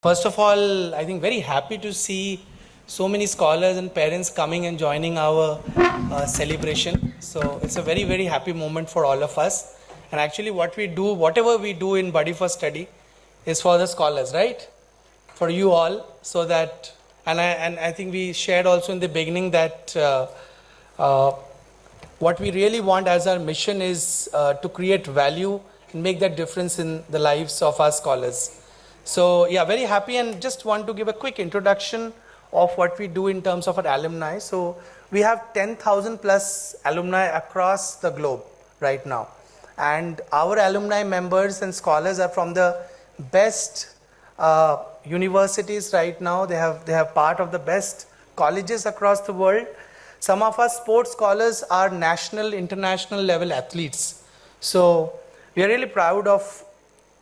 First of all, I think very happy to see so many scholars and parents coming and joining our celebration. So it's a very, very happy moment for all of us. And actually, what we do, whatever we do in Buddy for Study, is for the scholars, right? For you all, so that, and I think we shared also in the beginning that uh, what we really want as our mission is to create value and make that difference in the lives of our scholars. So yeah, very happy, and just want to give a quick introduction of what we do in terms of our alumni. So we have 10,000 plus alumni across the globe right now, and our alumni members and scholars are from the best universities right now. They have part of the best colleges across the world. Some of our sports scholars are national, international level athletes. So we are really proud of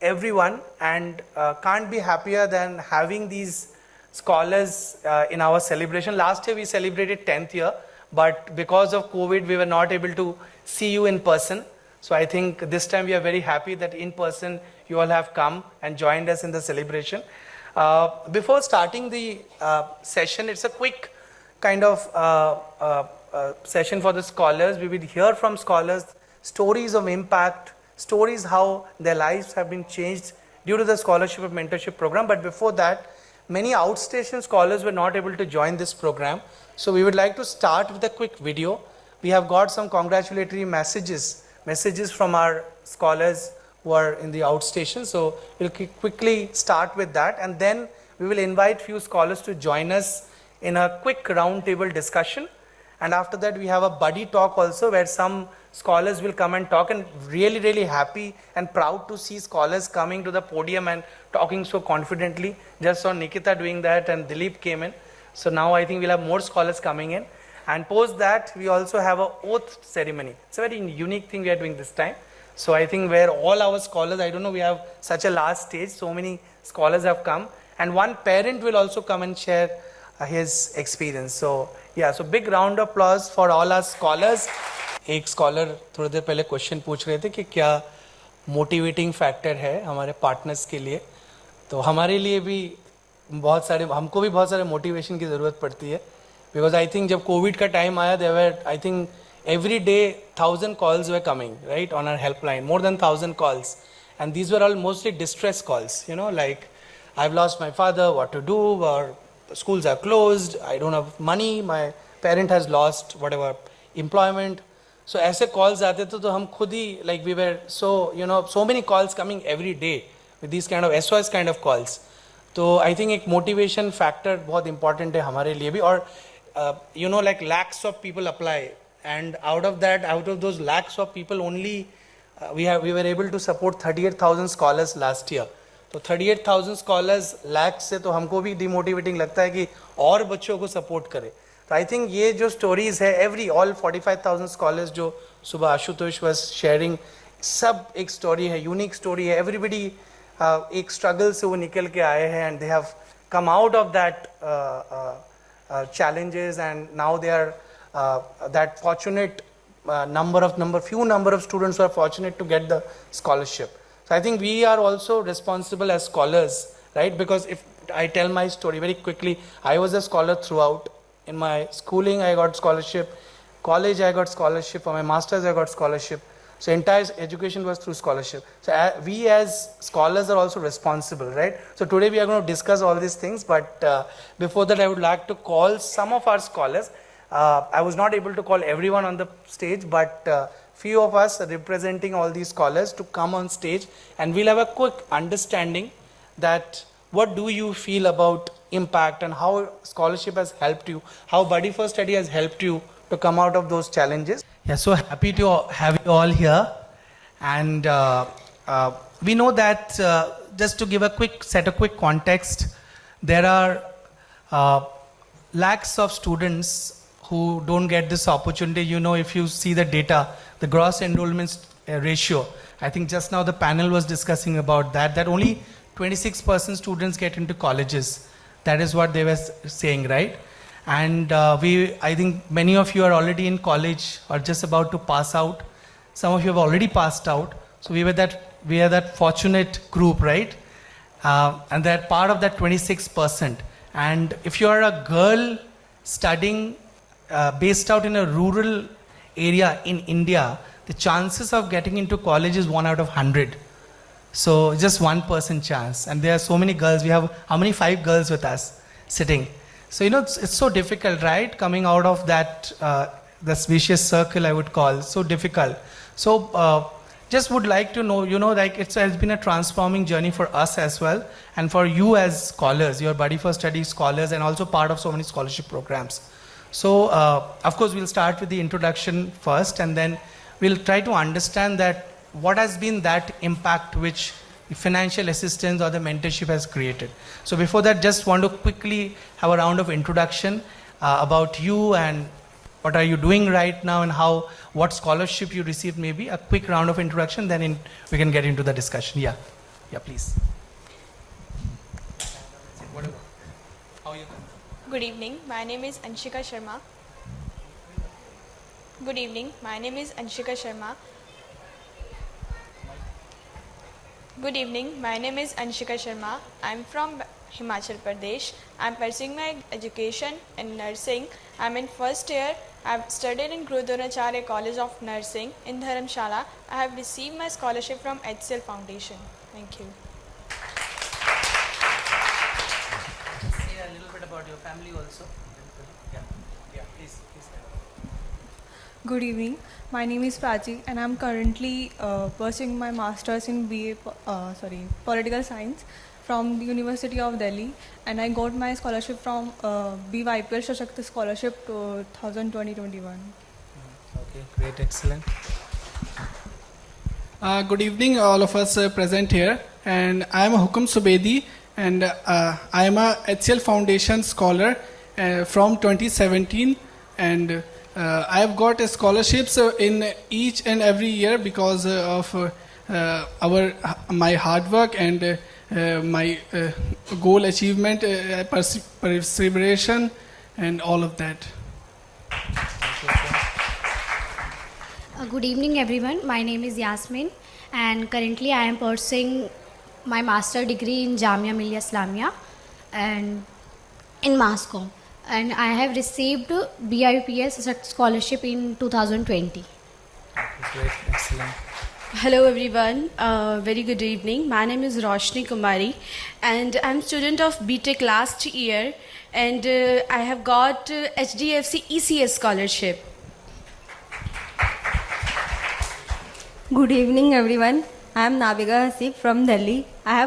everyone, and can't be happier than having these scholars in our celebration. Last year we celebrated 10th year, but because of COVID we were not able to see you in person. So I think this time we are very happy that in person you all have come and joined us in the celebration. Before starting the session, it's a quick kind of session for the scholars. We will hear from scholars stories of impact, stories how their lives have been changed due to the scholarship and mentorship program. But before that, many outstation scholars were not able to join this program. So we would like to start with a quick video. We have got some congratulatory messages from our scholars who are in the outstation. So we'll quickly start with that, and then we will invite few scholars to join us in a quick round table discussion. And after that we have a buddy talk also, where some scholars will come and talk, and really happy and proud to see scholars coming to the podium and talking so confidently. Just saw Nikita doing that, and Dilip came in. So now I think we'll have more scholars coming in. And post that we also have a oath ceremony. It's a very unique thing we are doing this time. So I think where all our scholars, I don't know, we have such a large stage, so many scholars have come, and one parent will also come and share his experience. So yeah, so big round of applause for all our scholars. एक scholar थोड़ी देर पहले question पूछ रहे थे कि क्या motivating factor है हमारे पार्टनर्स के लिए. तो हमारे लिए भी हमको भी बहुत सारे मोटिवेशन की ज़रूरत पड़ती है. बिकॉज आई थिंक जब कोविड का टाइम आया, देवर I think every day 1,000 calls were coming, right, on our helpline, more than 1,000 calls, and these were all mostly distress calls, like I've lost my father, what to do, or schools are closed, I don't have money, my parent has lost whatever employment. So ऐसे calls आते थे तो हम खुद ही, like we were so many calls coming every day with these kind of SOS kind of calls. तो I think एक motivation factor बहुत important है हमारे लिए भी. और like lakhs of people apply, and out of those lakhs of people only we were able to support 38,000 scholars last year. तो 38,000 scholars lakhs से तो हमको भी demotivating लगता है कि और बच्चों को support करें. तो आई थिंक ये जो स्टोरीज है, ऑल 45,000 स्कॉलर्स जो सुबह आशुतोष वाज शेयरिंग, सब एक स्टोरी है, यूनिक स्टोरी है. एवरीबडी एक स्ट्रगल से वो निकल के आए हैं, and they have come out of that challenges, and now they are that fortunate number of students who are fortunate to get the scholarship. So I think we are also responsible as scholars, right? Because if I tell my story very quickly, I was a scholar throughout. In my schooling I got scholarship, college I got scholarship, for my masters I got scholarship. So entire education was through scholarship. So we as scholars are also responsible, right? So today we are going to discuss all these things, but before that I would like to call some of our scholars. I was not able to call everyone on the stage, but few of us are representing all these scholars to come on stage, and we'll have a quick understanding that what do you feel about impact and how scholarship has helped you, how Buddy for Study has helped you to come out of those challenges. Yeah, so happy to have you all here. And we know that, just to give a quick context, there are lakhs of students who don't get this opportunity. If you see the data, the gross enrollment ratio, I think just now the panel was discussing about that only 26% students get into colleges. That is what they were saying, right? And I think many of you are already in college or just about to pass out. Some of you have already passed out. So we are that fortunate group, right? and they're part of that 26%. And if you are a girl studying based out in a rural area in India, the chances of getting into college is 1 out of 100. So just 1% chance. And there are so many girls. We have, how many? 5 girls with us sitting. So, it's so difficult, right? Coming out of that, this vicious circle, I would call, so difficult. So, just would like to know, like it has been a transforming journey for us as well, and for you as scholars, your Buddy for Study scholars, and also part of so many scholarship programs. So, of course, we'll start with the introduction first, and then we'll try to understand that what has been that impact which the financial assistance or the mentorship has created. So before that, just want to quickly have a round of introduction about you and what are you doing right now and what scholarship you received, maybe a quick round of introduction, then we can get into the discussion. Yeah, please. How are you? Good evening, my name is Anshika Sharma. Good evening, my name is Anshika Sharma. Good evening, my name is Anshika Sharma. I'm from Himachal Pradesh. I'm pursuing my education in nursing. I'm in first year. I've studied in Guru Dronacharya College of Nursing in Dharamshala. I have received my scholarship from HCL Foundation. Thank you. Say a little bit about your family also. Yeah, please. Good evening. My name is Prachi and I'm currently pursuing my Masters in Political Science from the University of Delhi, and I got my scholarship from BYPL Shashakta Scholarship 2020-21. Okay, great, excellent. Good evening, all of us present here, and I am Hukum Subedi, and I am a HCL Foundation scholar from 2017, and I have got scholarships in each and every year because of my hard work and my goal achievement, perseveration, and all of that. Good evening, everyone. My name is Yasmin, and currently I am pursuing my master degree in Jamia Millia Islamia and in Mass Comm. And I have received BIPS scholarship in 2020. Okay, great, excellent. Hello everyone, very good evening. My name is Roshni Kumari and I'm student of BTech last year, and I have got HDFC ECS scholarship. Good evening everyone. I am Nabiga Hasif from Delhi. I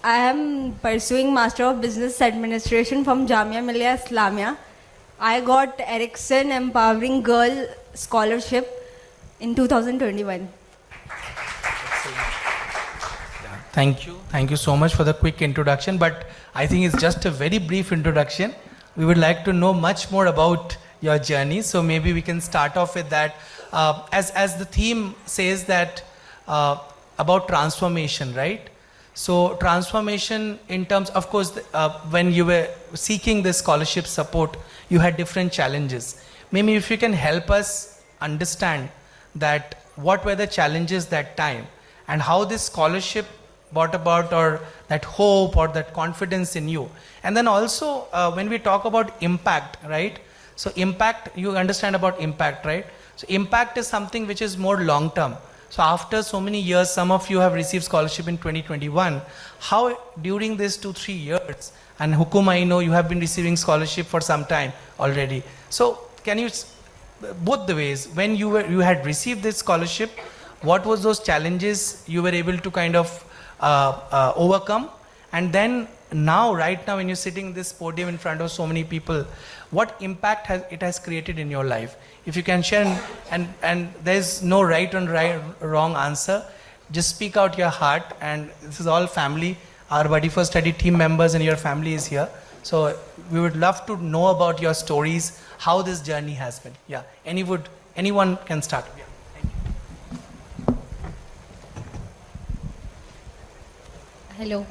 am pursuing Master of Business Administration from Jamia Millia Islamia. I got Ericsson Empowering Girl Scholarship in 2021. Thank you so much for the quick introduction, but I think it's just a very brief introduction. We would like to know much more about your journey, so maybe we can start off with that. As the theme says that about transformation, right? So transformation in terms, of course, when you were seeking this scholarship support, you had different challenges. Maybe if you can help us understand that what were the challenges that time and how this scholarship brought about, or that hope or that confidence in you. And then also when we talk about impact, right? So impact, you understand about impact, right? So impact is something which is more long term. So after so many years, some of you have received scholarship in 2021. How during these 2-3 years, and Hukum, I know you have been receiving scholarship for some time already. So can you, both the ways, when you had received this scholarship, what was those challenges you were able to kind of overcome? And then now, right now, when you're sitting this podium in front of so many people, what impact it has created in your life? If you can share, and there's no right and wrong answer, just speak out your heart, and this is all family. Our Buddy for Study team members and your family is here. So we would love to know about your stories, how this journey has been. Yeah, anyone can start. Yeah. Hello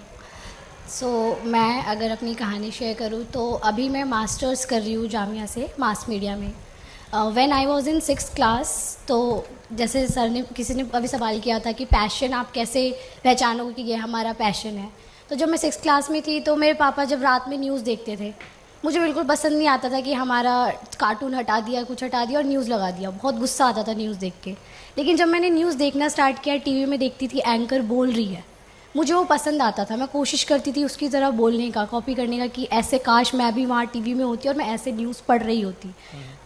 मैं अगर अपनी कहानी share करूँ तो अभी मैं masters कर रही हूँ जामिया से मास मीडिया में. When I was in 6th class, तो जैसे सर ने किसी ने अभी सवाल किया था कि पैशन आप कैसे पहचानोगे कि ये हमारा पैशन है, तो जब मैं 6th क्लास में थी तो मेरे पापा जब रात में न्यूज़ देखते थे, मुझे बिल्कुल पसंद नहीं आता था कि हमारा कार्टून हटा दिया, कुछ हटा दिया और न्यूज़ लगा दिया। बहुत गुस्सा आता था न्यूज़ देख के। लेकिन जब मैंने न्यूज़ देखना स्टार्ट किया, टीवी में देखती थी एंकर बोल रही है, मुझे वो पसंद आता था। मैं कोशिश करती थी उसकी तरह बोलने का, कॉपी करने का, कि ऐसे काश मैं भी वहाँ टीवी में होती और मैं ऐसे न्यूज़ पढ़ रही होती।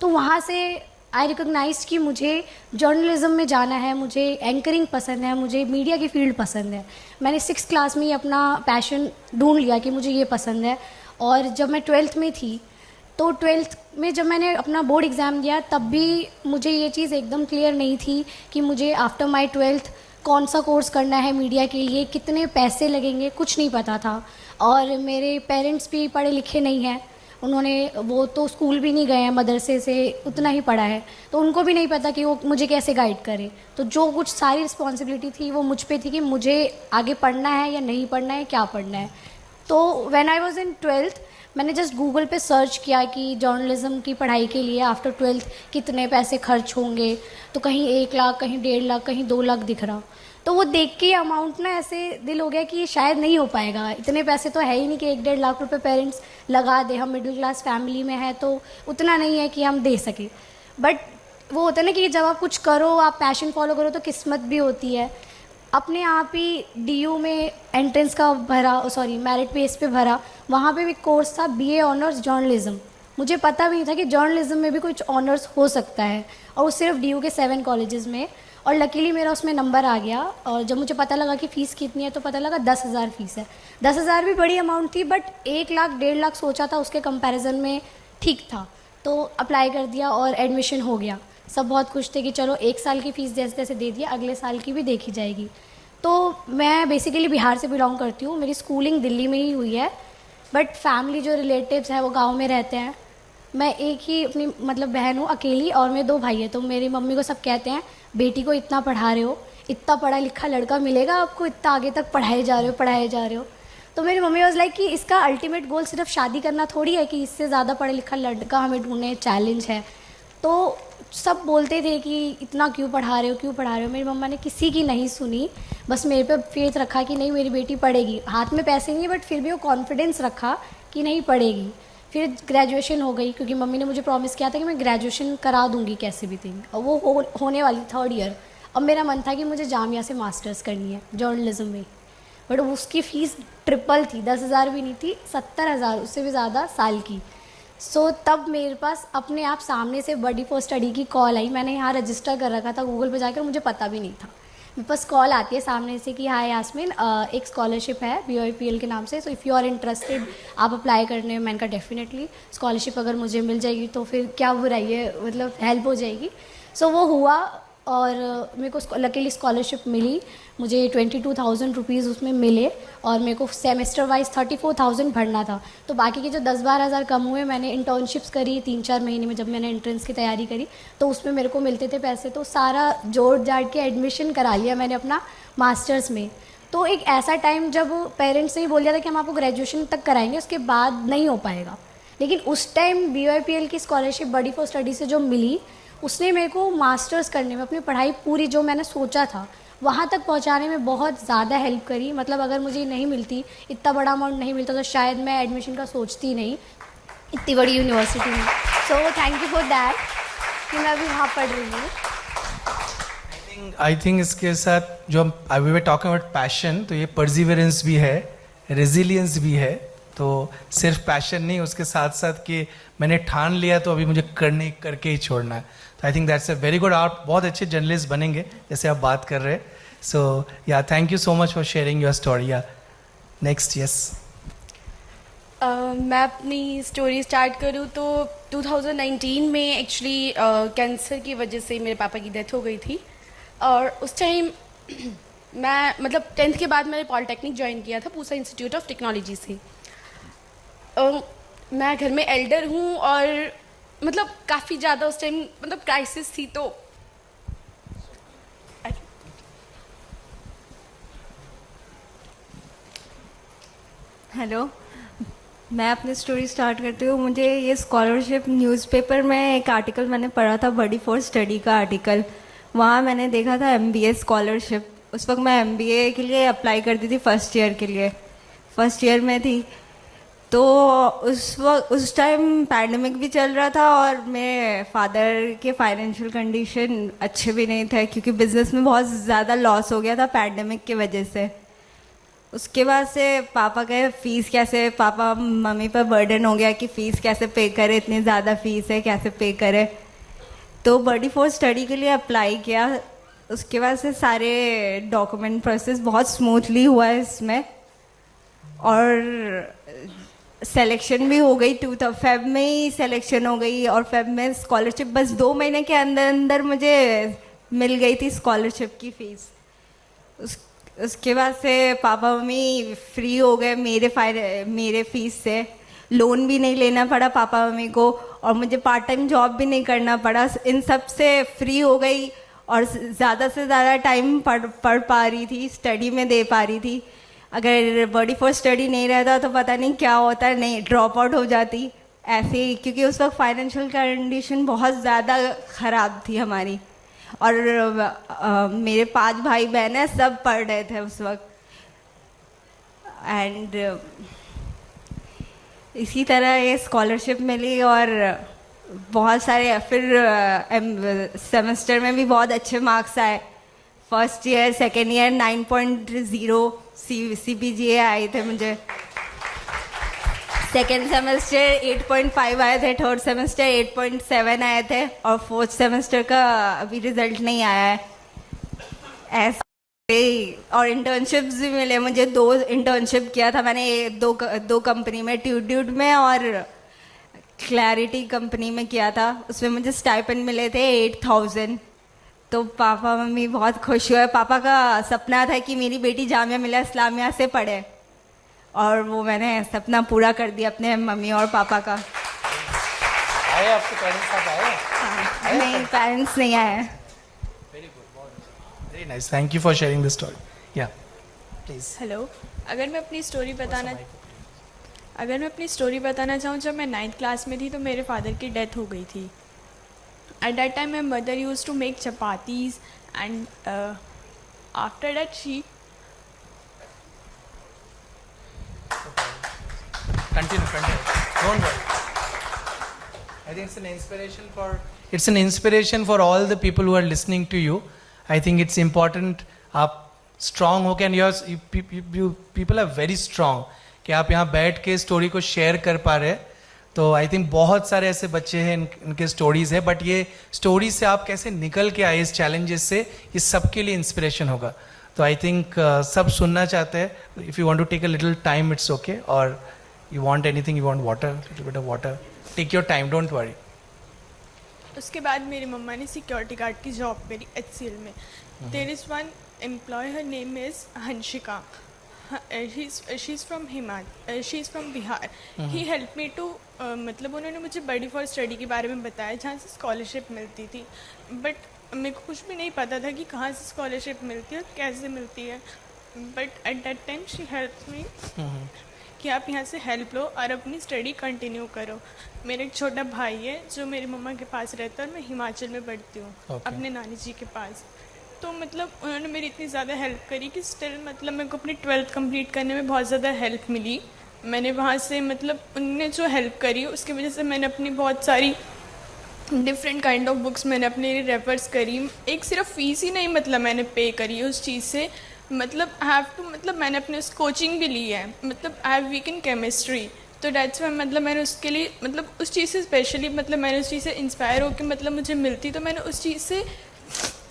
तो वहाँ से आई रिकॉग्नाइज कि मुझे जर्नलिज्म में जाना है, मुझे एंकरिंग पसंद है, मुझे मीडिया की फील्ड पसंद है। मैंने 6th क्लास में ही अपना पैशन ढूंढ लिया कि मुझे ये पसंद है। और जब मैं 12th में थी तो 12th में जब मैंने अपना बोर्ड एग्ज़ाम दिया, तब भी मुझे ये चीज़ एकदम क्लियर नहीं थी कि मुझे आफ्टर माई 12th कौन सा कोर्स करना है मीडिया के लिए, कितने पैसे लगेंगे, कुछ नहीं पता था। और मेरे पेरेंट्स भी पढ़े लिखे नहीं हैं, उन्होंने वो तो स्कूल भी नहीं गए हैं, मदरसे से उतना ही पढ़ा है, तो उनको भी नहीं पता कि वो मुझे कैसे गाइड करे। तो जो कुछ सारी रिस्पॉन्सिबिलिटी थी वो मुझ पे थी कि मुझे आगे पढ़ना है या नहीं पढ़ना है, क्या पढ़ना है। तो when I was in 12th मैंने जस्ट गूगल पे सर्च किया कि जर्नलिज्म की पढ़ाई के लिए आफ्टर 12th कितने पैसे खर्च होंगे, तो कहीं 1 लाख, कहीं 1.5 लाख, कहीं 2 लाख दिख रहा। तो वो देख के अमाउंट ना ऐसे दिल हो गया कि ये शायद नहीं हो पाएगा, इतने पैसे तो है ही नहीं कि 1-1.5 लाख रुपए पेरेंट्स लगा दे। हम मिडिल क्लास फैमिली में है तो उतना नहीं है कि हम दे सके। बट वो होता है ना कि जब आप कुछ करो, आप पैशन फॉलो करो, तो किस्मत भी होती है। अपने आप ही डीयू में एंट्रेंस का भरा, मेरिट बेस पे भरा, वहाँ पे भी कोर्स था BA ऑनर्स जर्नलिज्म। मुझे पता भी नहीं था कि जर्नलिज्म में भी कुछ ऑनर्स हो सकता है, और वो सिर्फ डीयू के 7 कॉलेजेस में। और लकीली मेरा उसमें नंबर आ गया। और जब मुझे पता लगा कि फ़ीस कितनी है तो पता लगा 10,000 फ़ीस है। 10,000 भी बड़ी अमाउंट थी, बट 1 लाख 1.5 लाख सोचा था उसके कंपैरिजन में ठीक था। तो अप्लाई कर दिया और एडमिशन हो गया। सब बहुत खुश थे कि चलो 1 साल की फ़ीस जैसे तैसे दे दिया, अगले साल की भी देखी जाएगी। तो मैं बेसिकली बिहार से बिलोंग करती हूँ, मेरी स्कूलिंग दिल्ली में ही हुई है, बट फैमिली जो रिलेटिव्स हैं वो गाँव में रहते हैं। मैं एक ही अपनी मतलब बहन हूँ अकेली, और मेरे 2 भाई हैं। तो मेरी मम्मी को सब कहते हैं, बेटी को इतना पढ़ा रहे हो, इतना पढ़ा लिखा लड़का मिलेगा आपको, इतना आगे तक पढ़ाए जा रहे हो। तो मेरी मम्मी वाज लाइक कि इसका अल्टीमेट गोल सिर्फ शादी करना थोड़ी है कि इससे ज़्यादा पढ़ा लिखा लड़का हमें ढूंढने, चैलेंज है। तो सब बोलते थे कि इतना क्यों पढ़ा रहे हो। मेरी मम्मा ने किसी की नहीं सुनी, बस मेरे पे फेथ रखा कि नहीं मेरी बेटी पढ़ेगी। हाथ में पैसे नहीं है, बट फिर भी वो कॉन्फिडेंस रखा कि नहीं पढ़ेगी। फिर ग्रेजुएशन हो गई, क्योंकि मम्मी ने मुझे प्रॉमिस किया था कि मैं ग्रेजुएशन करा दूंगी कैसे भी थी, और वो होने वाली 3rd ईयर। अब मेरा मन था कि मुझे जामिया से मास्टर्स करनी है जर्नलिज्म में, बट उसकी फ़ीस ट्रिपल थी, 10,000 भी नहीं थी, 70,000, उससे भी ज़्यादा साल की। सो तब मेरे पास अपने आप सामने से बडी फॉर स्टडी की कॉल आई। मैंने यहाँ रजिस्टर कर रखा था गूगल पे जाकर, मुझे पता भी नहीं था। मेरे पास कॉल आती है सामने से कि हाय यास्मीन, एक स्कॉलरशिप है BOIPL के नाम से, so if you are interested आप अप्लाई करने में। मैंने कहा डेफिनेटली, स्कॉलरशिप अगर मुझे मिल जाएगी तो फिर क्या बुराई है, मतलब हेल्प हो जाएगी। सो वो हुआ, और मेरे को लकीली स्कॉलरशिप मिली। मुझे 22,000 रुपीज़ उसमें मिले, और मेरे को सेमेस्टर वाइज 34,000 भरना था। तो बाकी के जो 10-12 हज़ार कम हुए, मैंने इंटर्नशिप्स करी 3-4 महीने में। जब मैंने एंट्रेंस की तैयारी करी तो उसमें मेरे को मिलते थे पैसे, तो सारा जोड़ जाड़ के एडमिशन करा लिया मैंने अपना मास्टर्स में। तो एक ऐसा टाइम जब पेरेंट्स ने ही बोल दिया था कि हम आपको ग्रेजुएशन तक कराएंगे, उसके बाद नहीं हो पाएगा। लेकिन उस टाइम BOIPL की स्कॉलरशिप बडी फॉर स्टडी से जो मिली, उसने मेरे को मास्टर्स करने में, अपनी पढ़ाई पूरी जो मैंने सोचा था वहाँ तक पहुँचाने में बहुत ज़्यादा हेल्प करी। मतलब अगर मुझे नहीं मिलती, इतना बड़ा अमाउंट नहीं मिलता, तो शायद मैं एडमिशन का सोचती नहीं इतनी बड़ी यूनिवर्सिटी में। So thank you for that कि मैं अभी वहाँ पढ़ रही हूँ। आई थिंक इसके साथ जो हम we were talking about passion, तो ये परसिवरेंस भी है, रेजिलियंस भी है। तो सिर्फ पैशन नहीं, उसके साथ साथ कि मैंने ठान लिया तो अभी मुझे करके ही छोड़ना है। तो I think that's a very good. आप बहुत अच्छे जर्नलिस्ट बनेंगे जैसे आप बात कर रहे हैं। सो या thank you so much for sharing your story. या नेक्स्ट, यस। मैं अपनी स्टोरी स्टार्ट करूँ तो 2019 में एक्चुअली कैंसर की वजह से मेरे पापा की डेथ हो गई थी। और उस टाइम मैं मतलब 10th के बाद मैंने पॉलिटेक्निक ज्वाइन किया था पूसा इंस्टीट्यूट ऑफ टेक्नोलॉजी से। मैं घर में एल्डर हूँ, और मतलब काफ़ी ज़्यादा उस टाइम मतलब क्राइसिस थी। तो हेलो, मैं अपनी स्टोरी स्टार्ट करती हूँ। मुझे ये स्कॉलरशिप न्यूज़पेपर में एक आर्टिकल मैंने पढ़ा था, बडी फॉर स्टडी का आर्टिकल। वहाँ मैंने देखा था MBA स्कॉलरशिप। उस वक्त मैं MBA के लिए अप्लाई करती थी 1st ईयर के लिए। फर्स्ट ईयर में थी। तो उस टाइम पैंडमिक भी चल रहा था और मेरे फादर के फाइनेंशियल कंडीशन अच्छे भी नहीं थे, क्योंकि बिजनेस में बहुत ज़्यादा लॉस हो गया था पैंडमिक की वजह से। उसके बाद से पापा के फ़ीस कैसे, पापा मम्मी पर बर्डन हो गया कि फ़ीस कैसे पे करे, इतनी ज़्यादा फ़ीस है कैसे पे करे। तो बडी फोर्स स्टडी के लिए अप्लाई किया। उसके बाद से सारे डॉक्यूमेंट प्रोसेस बहुत स्मूथली हुआ है इसमें, और सिलेक्शन भी हो गई। फेब में ही सिलेक्शन हो गई, और फेब में स्कॉलरशिप बस 2 महीने के अंदर अंदर मुझे मिल गई थी स्कॉलरशिप की फ़ीस। उसके बाद से पापा मम्मी फ्री हो गए मेरे फ़ीस से। लोन भी नहीं लेना पड़ा पापा मम्मी को, और मुझे पार्ट टाइम जॉब भी नहीं करना पड़ा। इन सब से फ्री हो गई और ज़्यादा से ज़्यादा टाइम पढ़ पा रही थी, स्टडी में दे पा रही थी। अगर बॉडी फॉर स्टडी नहीं रहता तो पता नहीं क्या होता, नहीं ड्रॉप आउट हो जाती ऐसे ही, क्योंकि उस वक्त फाइनेंशियल कंडीशन बहुत ज़्यादा ख़राब थी हमारी। और मेरे 5 भाई बहन हैं, सब पढ़ रहे थे उस वक्त। एंड इसी तरह ये स्कॉलरशिप मिली, और बहुत सारे फिर सेमेस्टर में भी बहुत अच्छे मार्क्स आए। First year second year 9.0 CPGA आए थे मुझे। सेकेंड सेमेस्टर 8.5 आए थे, थर्ड सेमेस्टर 8.7 आए थे, और फोर्थ सेमेस्टर का अभी रिजल्ट नहीं आया है ऐसे। और इंटर्नशिप्स भी मिले मुझे, 2 इंटर्नशिप किया था मैंने, दो कंपनी में, ट्यूड्यूड में और क्लैरिटी कंपनी में किया था। उसमें मुझे स्टाइपेंड मिले थे 8,000। तो पापा मम्मी बहुत खुश हुए। पापा का सपना था कि मेरी बेटी जामिया मिलिया इस्लामिया से पढ़े, और वो मैंने सपना पूरा कर दिया अपने मम्मी और पापा का। आए आपके पेरेंट्स साथ आए? नहीं, पेरेंट्स नहीं आए। Very nice, thank you for sharing this story. या प्लीज। हेलो। अगर मैं अपनी स्टोरी बताना चाहूँ, जब मैं 9th क्लास में थी तो मेरे फादर की डेथ हो गई थी। At that time my mother use to make chapatis, and after that she Continue. Don't worry. I think it's an inspiration for all the people who are listening to you. I think it's important आप strong हो के, and you people are very strong कि आप यहाँ बैठ के story को share कर पा रहे हैं। तो आई थिंक बहुत सारे ऐसे बच्चे हैं, इनके स्टोरीज है, बट ये स्टोरी से आप कैसे निकल के आए इस चैलेंजेस से, ये सबके लिए इंस्पिरेशन होगा। तो आई थिंक सब सुनना चाहते हैं। If you want to take a little time, it's okay, और you want anything, you want water, little bit of water, take your time, don't worry. उसके बाद मेरी मम्मा ने सिक्योरिटी गार्ड की जॉब करी HCL में। There is one employ, her name is Hanshika. She is from Bihar. He help me to, मतलब उन्होंने मुझे बडी फॉर स्टडी के बारे में बताया, जहाँ से स्कॉलरशिप मिलती थी। बट मेरे को कुछ भी नहीं पता था कि कहाँ से स्कॉलरशिप मिलती है और कैसे मिलती है। But at that time she help me कि आप यहाँ से हेल्प लो और अपनी स्टडी कंटिन्यू करो। मेरा एक छोटा भाई है जो मेरी मम्मा के पास रहता है, और मैं हिमाचल में पढ़ती हूँ अपने नानी जी के पास। तो मतलब उन्होंने मेरी इतनी ज़्यादा हेल्प करी कि स्टिल मतलब मेरे को अपनी 12th कंप्लीट करने में बहुत ज़्यादा हेल्प मिली। मैंने वहाँ से मतलब उन्होंने जो हेल्प करी उसकी वजह से मैंने अपनी बहुत सारी डिफरेंट काइंड ऑफ बुक्स मैंने अपने लिए रेफर्स करी। एक सिर्फ फ़ीस ही नहीं मतलब मैंने पे करी उस चीज़ से, मतलब मतलब मैंने अपने उस कोचिंग भी ली है, मतलब I have week in chemistry. तो डेट्स वाई मतलब मैंने उसके लिए मतलब उस चीज़ से स्पेशली मतलब मैंने उस चीज़ से इंस्पायर होकर मतलब मुझे मिलती, तो मैंने उस चीज़ से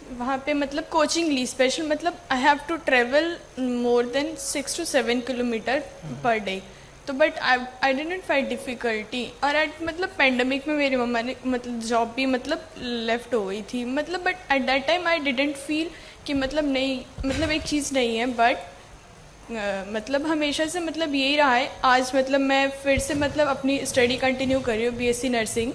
वहाँ पे मतलब कोचिंग ली स्पेशल। मतलब I have to travel more than 6 to 7 kilometre per day. तो but I didn't find difficulty. और एट मतलब पेंडेमिक में मेरी मम्मा ने मतलब जॉब भी मतलब लेफ्ट हो गई थी, मतलब but at that time I didn't feel कि मतलब नहीं मतलब एक चीज़ नहीं है। बट मतलब हमेशा से मतलब यही रहा है। आज मतलब मैं फिर से मतलब अपनी स्टडी कंटिन्यू कर रही हूँ BSc नर्सिंग।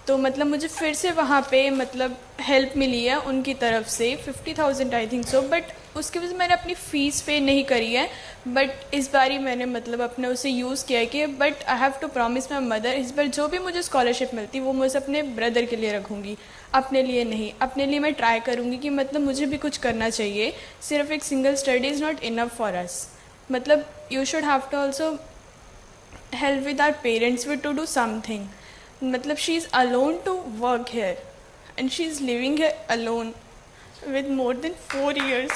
तो मतलब मुझे फिर से वहाँ पे मतलब हेल्प मिली है उनकी तरफ से 50,000 आई थिंक सो। बट उसकी वजह से मैंने अपनी फ़ीस पे नहीं करी है। बट इस बार ही मैंने मतलब अपने उसे यूज़ किया है कि but I have to promise my mother, इस बार जो भी मुझे स्कॉलरशिप मिलती वो मुझे अपने ब्रदर के लिए रखूँगी, अपने लिए नहीं। अपने लिए मैं ट्राई करूँगी कि मतलब मुझे भी कुछ करना चाहिए। सिर्फ एक single study is not enough for us. मतलब you should have to also help with our parents with to do something. मतलब she is alone to work here and she is living here alone with more than 4 years.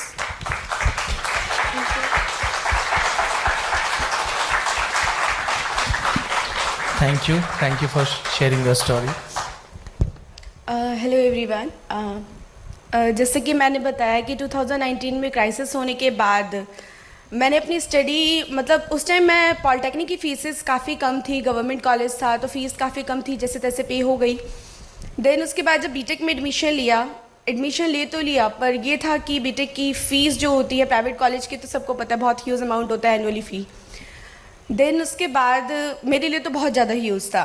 Thank you for sharing your story. Hello everyone. जैसे कि मैंने बताया कि 2019 में crisis होने के बाद मैंने अपनी स्टडी, मतलब उस टाइम मैं पॉलिटेक्निक की फीसेस काफ़ी कम थी, गवर्नमेंट कॉलेज था तो फीस काफ़ी कम थी, जैसे तैसे पे हो गई। देन उसके बाद जब बीटेक में एडमिशन ले तो लिया, पर ये था कि बीटेक की फ़ीस जो होती है प्राइवेट कॉलेज की तो सबको पता है बहुत ह्यूज अमाउंट होता है एनुअली फ़ी। देन उसके बाद मेरे लिए तो बहुत ज़्यादा ह्यूज था।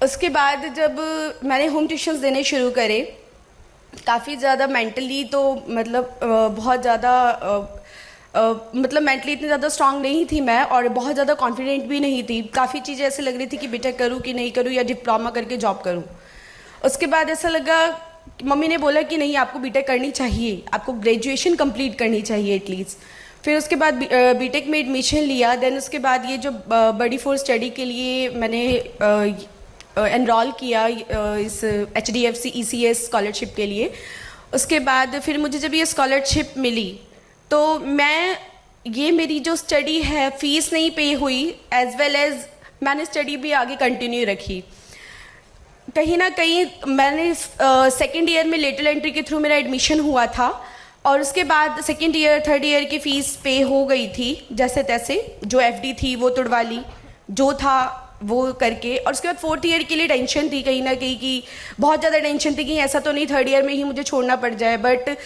उसके बाद जब मैंने होम ट्यूशन्स देने शुरू करे, काफ़ी ज़्यादा मेंटली तो मतलब बहुत ज़्यादा मतलब मेंटली इतनी ज़्यादा स्ट्रांग नहीं थी मैं, और बहुत ज़्यादा कॉन्फिडेंट भी नहीं थी। काफ़ी चीज़ें ऐसे लग रही थी कि बीटेक करूँ कि नहीं करूँ या डिप्लोमा करके जॉब करूँ। उसके बाद ऐसा लगा, मम्मी ने बोला कि नहीं आपको बीटेक करनी चाहिए, आपको ग्रेजुएशन कंप्लीट करनी चाहिए एटलीस्ट। फिर उसके बाद बीटेक में एडमिशन लिया। देन उसके बाद ये जो बड़ी फोर्स स्टडी के लिए मैंने एनरोल किया इस HDFC ECS स्कॉलरशिप के लिए। उसके बाद फिर मुझे जब ये स्कॉलरशिप मिली तो ये मेरी जो स्टडी है फीस नहीं पे हुई, एज वेल एज मैंने स्टडी भी आगे कंटिन्यू रखी। कहीं ना कहीं मैंने सेकेंड ईयर में लेटरल एंट्री के थ्रू मेरा एडमिशन हुआ था, और उसके बाद सेकेंड ईयर थर्ड ईयर की फ़ीस पे हो गई थी जैसे तैसे, जो FD थी वो तुड़वा ली, जो था वो करके। और उसके बाद फोर्थ ईयर के लिए टेंशन थी कहीं ना कहीं की, बहुत ज़्यादा टेंशन थी कि ऐसा तो नहीं थर्ड ईयर में ही मुझे छोड़ना पड़ जाए। बट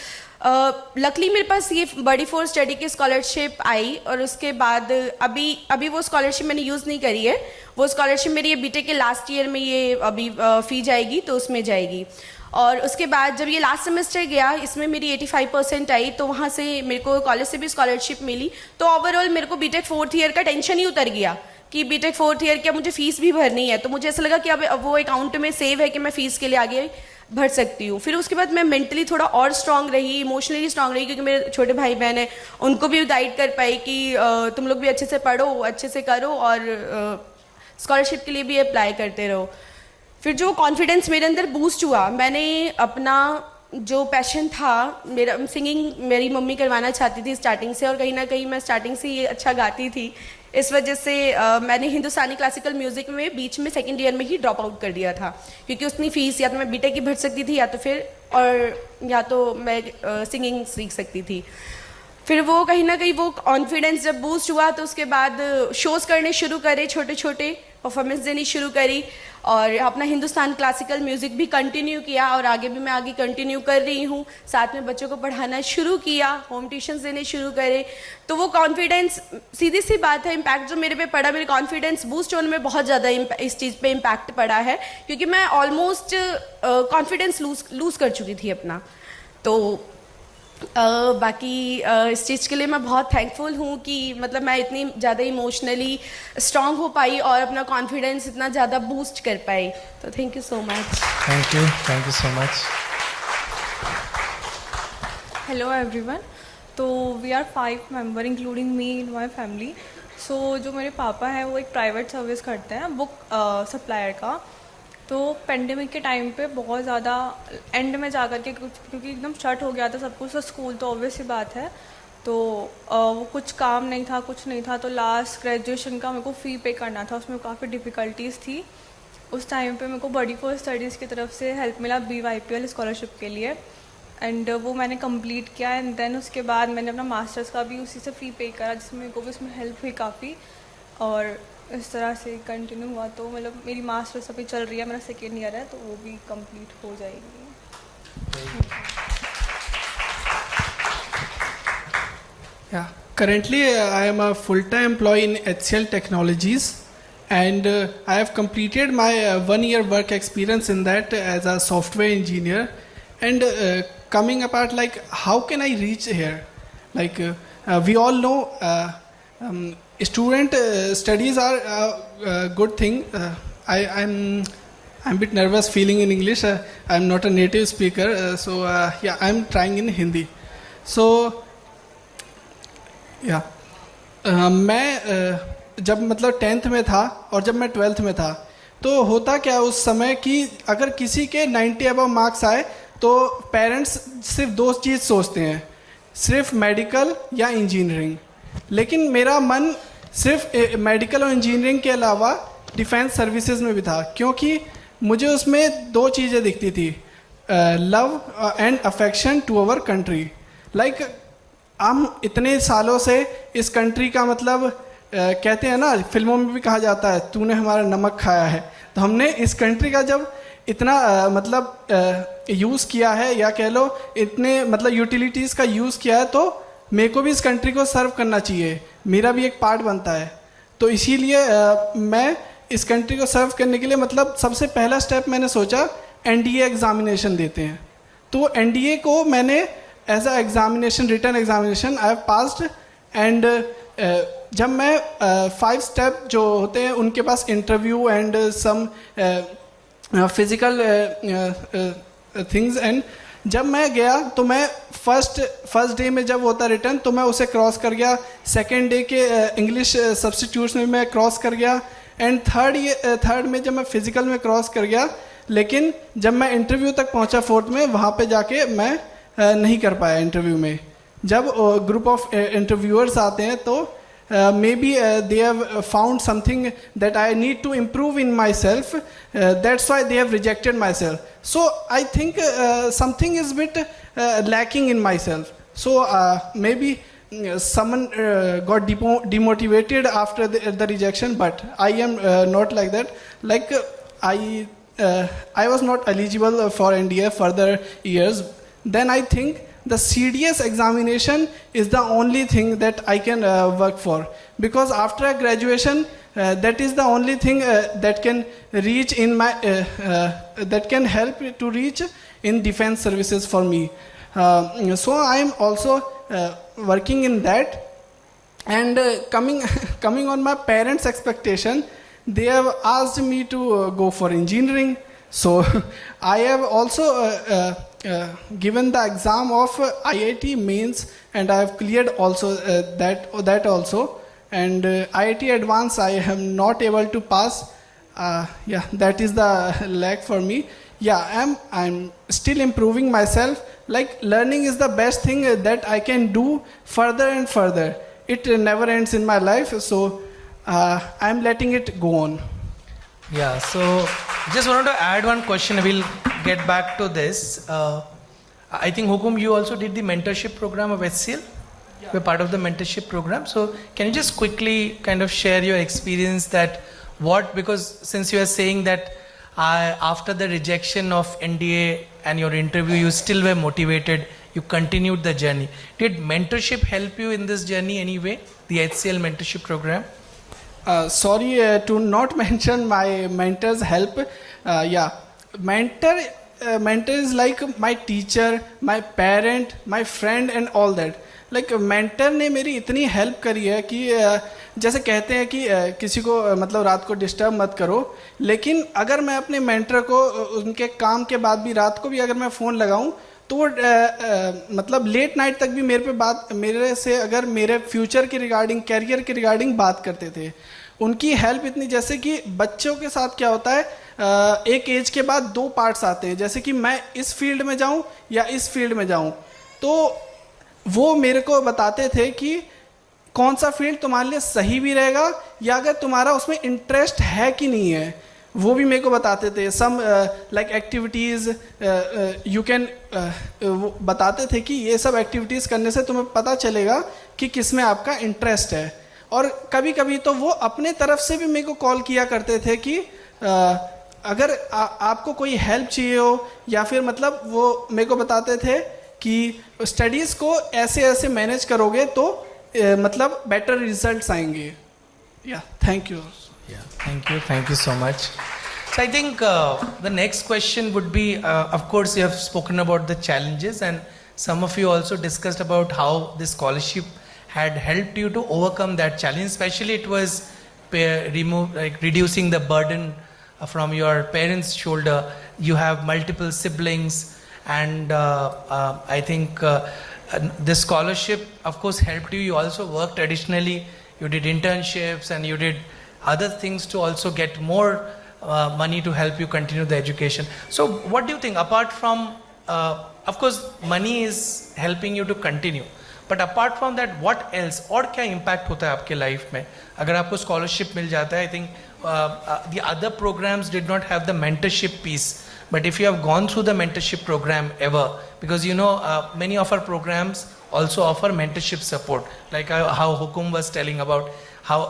लकली मेरे पास ये बड़ी फोर्स स्टडी की स्कॉलरशिप आई, और उसके बाद अभी वो स्कॉलरशिप मैंने यूज़ नहीं करी है। वो स्कॉलरशिप मेरी ये बीटेक के लास्ट ईयर में ये अभी फ़ी जाएगी तो उसमें जाएगी। और उसके बाद जब ये लास्ट सेमेस्टर गया, इसमें मेरी 85% आई, तो वहाँ से मेरे को कॉलेज से भी स्कॉलरशिप मिली। तो ओवरऑल मेरे को बीटेक फोर्थ ईयर का टेंशन ही उतर गया कि बीटेक फोर्थ ईयर क्या मुझे फ़ीस भी भरनी है। तो मुझे ऐसा लगा कि अब वो अकाउंट में सेव है कि मैं फ़ीस के लिए आगे भर सकती हूँ। फिर उसके बाद मैं मेंटली थोड़ा और स्ट्रांग रही, इमोशनली स्ट्रांग रही, क्योंकि मेरे छोटे भाई बहन हैं, उनको भी गाइड कर पाई कि तुम लोग भी अच्छे से पढ़ो, अच्छे से करो, और स्कॉलरशिप के लिए भी अप्लाई करते रहो। फिर जो कॉन्फिडेंस मेरे अंदर बूस्ट हुआ, मैंने अपना जो पैशन था, मेरा सिंगिंग मेरी मम्मी करवाना चाहती थी स्टार्टिंग से, और कहीं ना कहीं मैं स्टार्टिंग से ये अच्छा गाती थी। इस वजह से मैंने हिंदुस्तानी क्लासिकल म्यूज़िक में बीच में सेकेंड ईयर में ही ड्रॉप आउट कर दिया था, क्योंकि उतनी फ़ीस या तो मैं बीटेक की भर सकती थी या तो मैं सिंगिंग सीख सकती थी। फिर वो कहीं ना कहीं वो कॉन्फिडेंस जब बूस्ट हुआ तो उसके बाद शोज़ करने शुरू करे, छोटे छोटे परफॉर्मेंस देनी शुरू करी, और अपना हिंदुस्तान क्लासिकल म्यूज़िक भी कंटिन्यू किया, और आगे भी मैं आगे कंटिन्यू कर रही हूँ। साथ में बच्चों को पढ़ाना शुरू किया, होम ट्यूशन्स देने शुरू करे। तो वो कॉन्फिडेंस, सीधी सी बात है, इम्पैक्ट जो मेरे पे पड़ा, मेरे कॉन्फिडेंस बूस्ट होने में बहुत ज़्यादा इस चीज़ पे इम्पैक्ट पड़ा है, क्योंकि मैं ऑलमोस्ट कॉन्फिडेंस लूज़ कर चुकी थी अपना। तो बाकी इस चीज़ के लिए मैं बहुत थैंकफुल हूँ कि मतलब मैं इतनी ज़्यादा इमोशनली स्ट्रांग हो पाई और अपना कॉन्फिडेंस इतना ज़्यादा बूस्ट कर पाई। तो thank you so much. Thank you so much. Hello everyone. तो we are 5 member including me in my family. So जो मेरे पापा हैं वो एक प्राइवेट सर्विस करते हैं बुक सप्लायर का। तो पेंडेमिक के टाइम पे बहुत ज़्यादा एंड में जा कर के क्योंकि एकदम शट हो गया था सब कुछ, तो स्कूल तो ऑब्वियस सी बात है, तो वो कुछ काम नहीं था, कुछ नहीं था। तो लास्ट ग्रेजुएशन का मेरे को फ़ी पे करना था, उसमें काफ़ी डिफ़िकल्टीज़ थी। उस टाइम पे मेरे को बड़ी फोर्स स्टडीज़ की तरफ से हेल्प मिला BYPL स्कॉलरशिप के लिए, एंड वो मैंने कंप्लीट किया। एंड देन उसके बाद मैंने अपना मास्टर्स का भी उसी से फ़ी पे करा, जिसमें मेरे को भी उसमें हेल्प हुई काफ़ी, और इस तरह से कंटिन्यू हुआ। तो मतलब मेरी मास्टर्स अभी चल रही है, मेरा सेकेंड ईयर है, तो वो भी कंप्लीट हो जाएगी। Yeah. Currently, I am a full-time employee in HCL Technologies, and I have completed my 1-year work experience in that as a software engineer. And coming apart, like, how can I reach here? Like, we all know student studies are a good thing. I'm a bit nervous feeling in English. I'm not a native speaker, so yeah, I'm trying in Hindi. So yeah, मैं जब मतलब 10th में था और जब मैं 12th में था, तो होता क्या उस समय कि अगर किसी के 90 अबव मार्क्स आए तो पेरेंट्स सिर्फ दो चीज़ सोचते हैं, सिर्फ मेडिकल या इंजीनियरिंग। लेकिन मेरा मन सिर्फ मेडिकल और इंजीनियरिंग के अलावा डिफेंस सर्विसेज में भी था, क्योंकि मुझे उसमें दो चीज़ें दिखती थी, love and affection to our country. Like हम इतने सालों से इस कंट्री का मतलब कहते हैं ना, फिल्मों में भी कहा जाता है तूने हमारा नमक खाया है, तो हमने इस कंट्री का जब इतना मतलब यूज़ किया है, या कह लो इतने मतलब यूटिलिटीज़ का यूज़ किया है, तो मेरे को भी इस कंट्री को सर्व करना चाहिए, मेरा भी एक पार्ट बनता है। तो इसीलिए मैं इस कंट्री को सर्व करने के लिए मतलब सबसे पहला स्टेप मैंने सोचा एनडीए एग्जामिनेशन देते हैं। तो एनडीए को मैंने as a examination, written examination I have passed. And जब मैं 5 स्टेप जो होते हैं उनके पास interview and some physical things, and जब मैं गया तो मैं फर्स्ट डे में जब होता रिटर्न तो मैं उसे क्रॉस कर गया, सेकेंड डे के इंग्लिश सब्स्टिट्यूट्स में मैं क्रॉस कर गया, एंड थर्ड में जब मैं फिजिकल में क्रॉस कर गया। लेकिन जब मैं इंटरव्यू तक पहुंचा 4th में, वहाँ पे जाके मैं नहीं कर पाया इंटरव्यू में। जब ग्रुप ऑफ इंटरव्यूअर्स आते हैं तो maybe they have found something that I need to improve in myself, that's why they have rejected myself. So I think something is bit lacking in myself. So maybe someone got demotivated after the rejection, but I am not like that. Like I was not eligible for NDA further years. Then I think the CDS examination is the only thing that I can work for, because after graduation that is the only thing that can reach in my that can help to reach in defense services for me. So I am also working in that. And coming on my parents' expectation, they have asked me to go for engineering. So I have also given the exam of IIT mains, and I have cleared also that also. And IIT advanced I am not able to pass. Yeah, that is the lack for me. Yeah, I'm still improving myself. Like learning is the best thing that I can do further and further. It never ends in my life, so I'm letting it go on. Yeah, so just wanted to add one question. We'll get back to this. I think Hukum, you also did the mentorship program of HCL. Yeah. You're part of the mentorship program. So can you just quickly kind of share your experience that because since you are saying that after the rejection of NDA and your interview, you still were motivated, you continued the journey. Did mentorship help you in this journey anyway, the HCL mentorship program? Sorry to not mention my mentor's help. Yeah, mentor is like my teacher, my parent, my friend and all that. Like mentor ने मेरी इतनी help करी है कि जैसे कहते हैं कि किसी को मतलब रात को डिस्टर्ब मत करो, लेकिन अगर मैं अपने मेंटर को उनके काम के बाद भी रात को भी अगर मैं फ़ोन लगाऊं तो वो मतलब लेट नाइट तक भी मेरे से अगर मेरे फ्यूचर के रिगार्डिंग, कैरियर के रिगार्डिंग बात करते थे। उनकी हेल्प इतनी, जैसे कि बच्चों के साथ क्या होता है, एक एज के बाद 2 पार्ट्स आते हैं, जैसे कि मैं इस फील्ड में जाऊं या इस फील्ड में जाऊं, तो वो मेरे को बताते थे कि कौन सा फील्ड तुम्हारे लिए सही भी रहेगा या अगर तुम्हारा उसमें इंटरेस्ट है कि नहीं है, वो भी मेरे को बताते थे। Some like activities you can, वो बताते थे कि ये सब एक्टिविटीज़ करने से तुम्हें पता चलेगा कि किस में आपका इंटरेस्ट है। और कभी कभी तो वो अपने तरफ से भी मेरे को कॉल किया करते थे कि अगर आपको कोई हेल्प चाहिए हो, या फिर मतलब वो मेरे को बताते थे कि स्टडीज़ को ऐसे ऐसे मैनेज करोगे तो मतलब बेटर रिजल्ट्स आएंगे। या thank you. Yeah, thank you so much. So I think the next question would be, of course, you have spoken about the challenges, and some of you also discussed about how the scholarship had helped you to overcome that challenge. Especially, it was reducing the burden from your parents' shoulder. You have multiple siblings, and I think the scholarship, of course, helped you. You also worked additionally you did internships, and you did other things to also get more money to help you continue the education. So what do you think, apart from, of course, money is helping you to continue, but apart from that, what else, और क्या impact होता है आपके life में? अगर आपको scholarship मिल जाता है, I think the other programs did not have the mentorship piece. But if you have gone through the mentorship program ever, because you know many of our programs also offer mentorship support, like how Hukum was telling about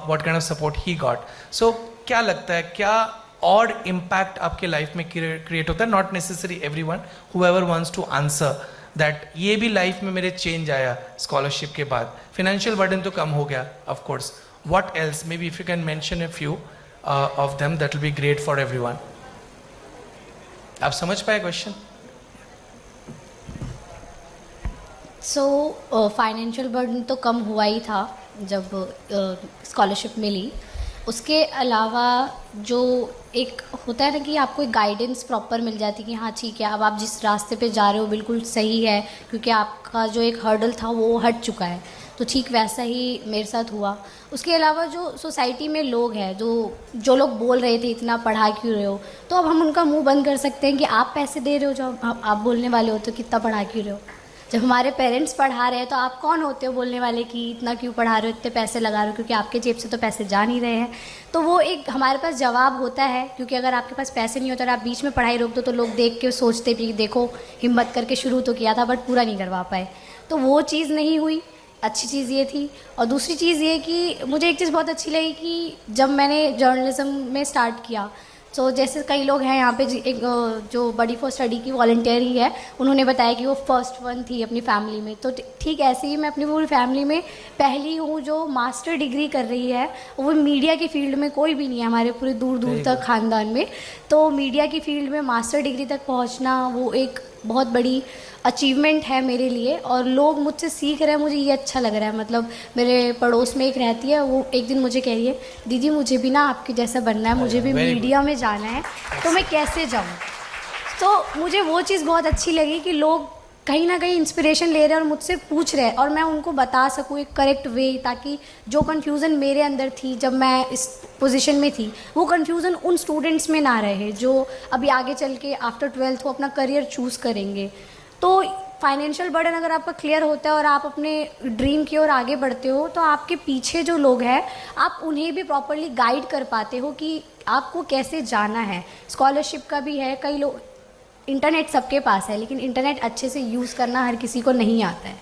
what kind of support he got. So क्या लगता है, क्या और impact आपके life में create होता है? Not necessarily everyone, whoever wants to answer that ये भी life में मेरे change आया scholarship के बाद. Financial burden तो कम हो गया, of course. What else? Maybe if you can mention a few of them, that will be great for everyone. आप समझ पाए क्वेश्चन? सो फाइनेंशियल बर्डन तो कम हुआ ही था जब स्कॉलरशिप मिली. उसके अलावा जो एक होता है ना कि आपको एक गाइडेंस प्रॉपर मिल जाती है कि हाँ ठीक है, अब आप जिस रास्ते पे जा रहे हो बिल्कुल सही है, क्योंकि आपका जो एक हर्डल था वो हट चुका है. तो ठीक वैसा ही मेरे साथ हुआ. उसके अलावा जो सोसाइटी में लोग हैं, जो लोग बोल रहे थे इतना पढ़ा क्यों रहे हो, तो अब हम उनका मुंह बंद कर सकते हैं कि आप पैसे दे रहे हो, जो आप बोलने वाले हो तो कितना पढ़ा क्यों रहे हो. जब हमारे पेरेंट्स पढ़ा रहे हैं तो आप कौन होते हो बोलने वाले कि इतना क्यों पढ़ा रहे हो, इतने पैसे लगा रहे हो, क्योंकि आपके जेब से तो पैसे जा नहीं रहे हैं. तो वो एक हमारे पास जवाब होता है, क्योंकि अगर आपके पास पैसे नहीं होते और आप बीच में पढ़ाई रोक दो तो लोग देख के सोचते भी देखो हिम्मत करके शुरू तो किया था बट पूरा नहीं करवा पाए. तो वो चीज़ नहीं हुई. अच्छी चीज़ ये थी. और दूसरी चीज़ ये कि मुझे एक चीज़ बहुत अच्छी लगी कि जब मैंने जर्नलिज्म में स्टार्ट किया, तो जैसे कई लोग हैं यहाँ पे, एक जो बडी फॉर स्टडी की वॉलंटियर ही है, उन्होंने बताया कि वो फर्स्ट वन थी अपनी फैमिली में. तो ठीक ऐसे ही मैं अपनी पूरी फैमिली में पहली हूँ जो मास्टर डिग्री कर रही है. वो मीडिया की फील्ड में कोई भी नहीं है हमारे पूरे दूर दूर तक ख़ानदान में. तो मीडिया की फील्ड में मास्टर डिग्री तक पहुँचना वो एक बहुत बड़ी अचीवमेंट है मेरे लिए. और लोग मुझसे सीख रहे हैं, मुझे ये अच्छा लग रहा है. मतलब मेरे पड़ोस में एक रहती है, वो एक दिन मुझे कह रही है, दीदी मुझे भी ना आपके जैसा बनना है, मुझे भी मीडिया में जाना है, तो मैं कैसे जाऊँ. तो मुझे वो चीज़ बहुत अच्छी लगी कि लोग कहीं ना कहीं इंस्पिरेशन ले रहे हैं और मुझसे पूछ रहे हैं, और मैं उनको बता सकूँ एक करेक्ट वे, ताकि जो कन्फ्यूज़न मेरे अंदर थी जब मैं इस पोजीशन में थी, वो कन्फ्यूज़न उन स्टूडेंट्स में ना रहे जो अभी आगे चल के आफ्टर 12th वो अपना करियर चूज़ करेंगे. तो फाइनेंशियल बर्डन अगर आपका क्लियर होता है और आप अपने ड्रीम की ओर आगे बढ़ते हो, तो आपके पीछे जो लोग हैं आप उन्हें भी प्रॉपरली गाइड कर पाते हो कि आपको कैसे जाना है. स्कॉलरशिप का भी है. कई लोग, इंटरनेट सबके पास है, लेकिन इंटरनेट अच्छे से यूज़ करना हर किसी को नहीं आता है.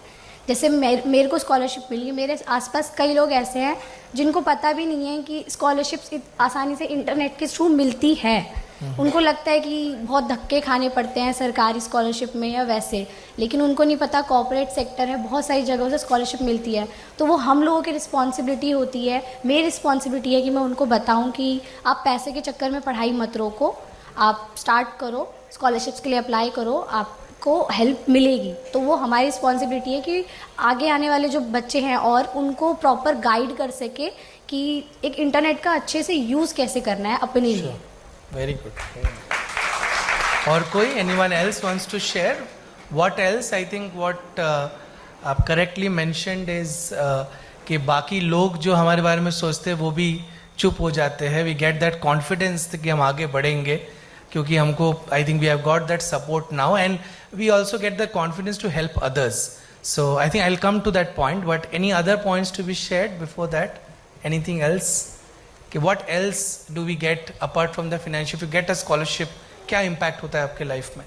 जैसे मेरे को स्कॉलरशिप मिली, मेरे आसपास कई लोग ऐसे हैं जिनको पता भी नहीं है कि स्कॉलरशिप्स आसानी से इंटरनेट के थ्रू मिलती है. उनको लगता है कि बहुत धक्के खाने पड़ते हैं सरकारी स्कॉलरशिप में या वैसे, लेकिन उनको नहीं पता कॉर्पोरेट सेक्टर है, बहुत सारी जगहों से स्कॉलरशिप मिलती है. तो वो हम लोगों की रिस्पॉन्सिबिलिटी होती है, मेरी रिस्पॉन्सिबिलिटी है कि मैं उनको बताऊं कि आप पैसे के चक्कर में पढ़ाई मत रोको, आप स्टार्ट करो, स्कॉलरशिप्स के लिए अप्लाई करो, आपको हेल्प मिलेगी. तो वो हमारी रिस्पॉन्सिबिलिटी है कि आगे आने वाले जो बच्चे हैं और उनको प्रॉपर गाइड कर सके कि एक इंटरनेट का अच्छे से यूज़ कैसे करना है अपने लिए. Very good. और कोई, anyone else wants to share? What else? I think what आप correctly mentioned is कि बाकी लोग जो हमारे बारे में सोचते हैं वो भी चुप हो जाते हैं. We get that confidence कि हम आगे बढ़ेंगे, क्योंकि हमको, I think we have got that support now, and we also get the confidence to help others. So I think I'll come to that point. But any other points to be shared before that? Anything else? कि what else do we get apart from the financial? If you get a scholarship, क्या impact होता है आपके life में?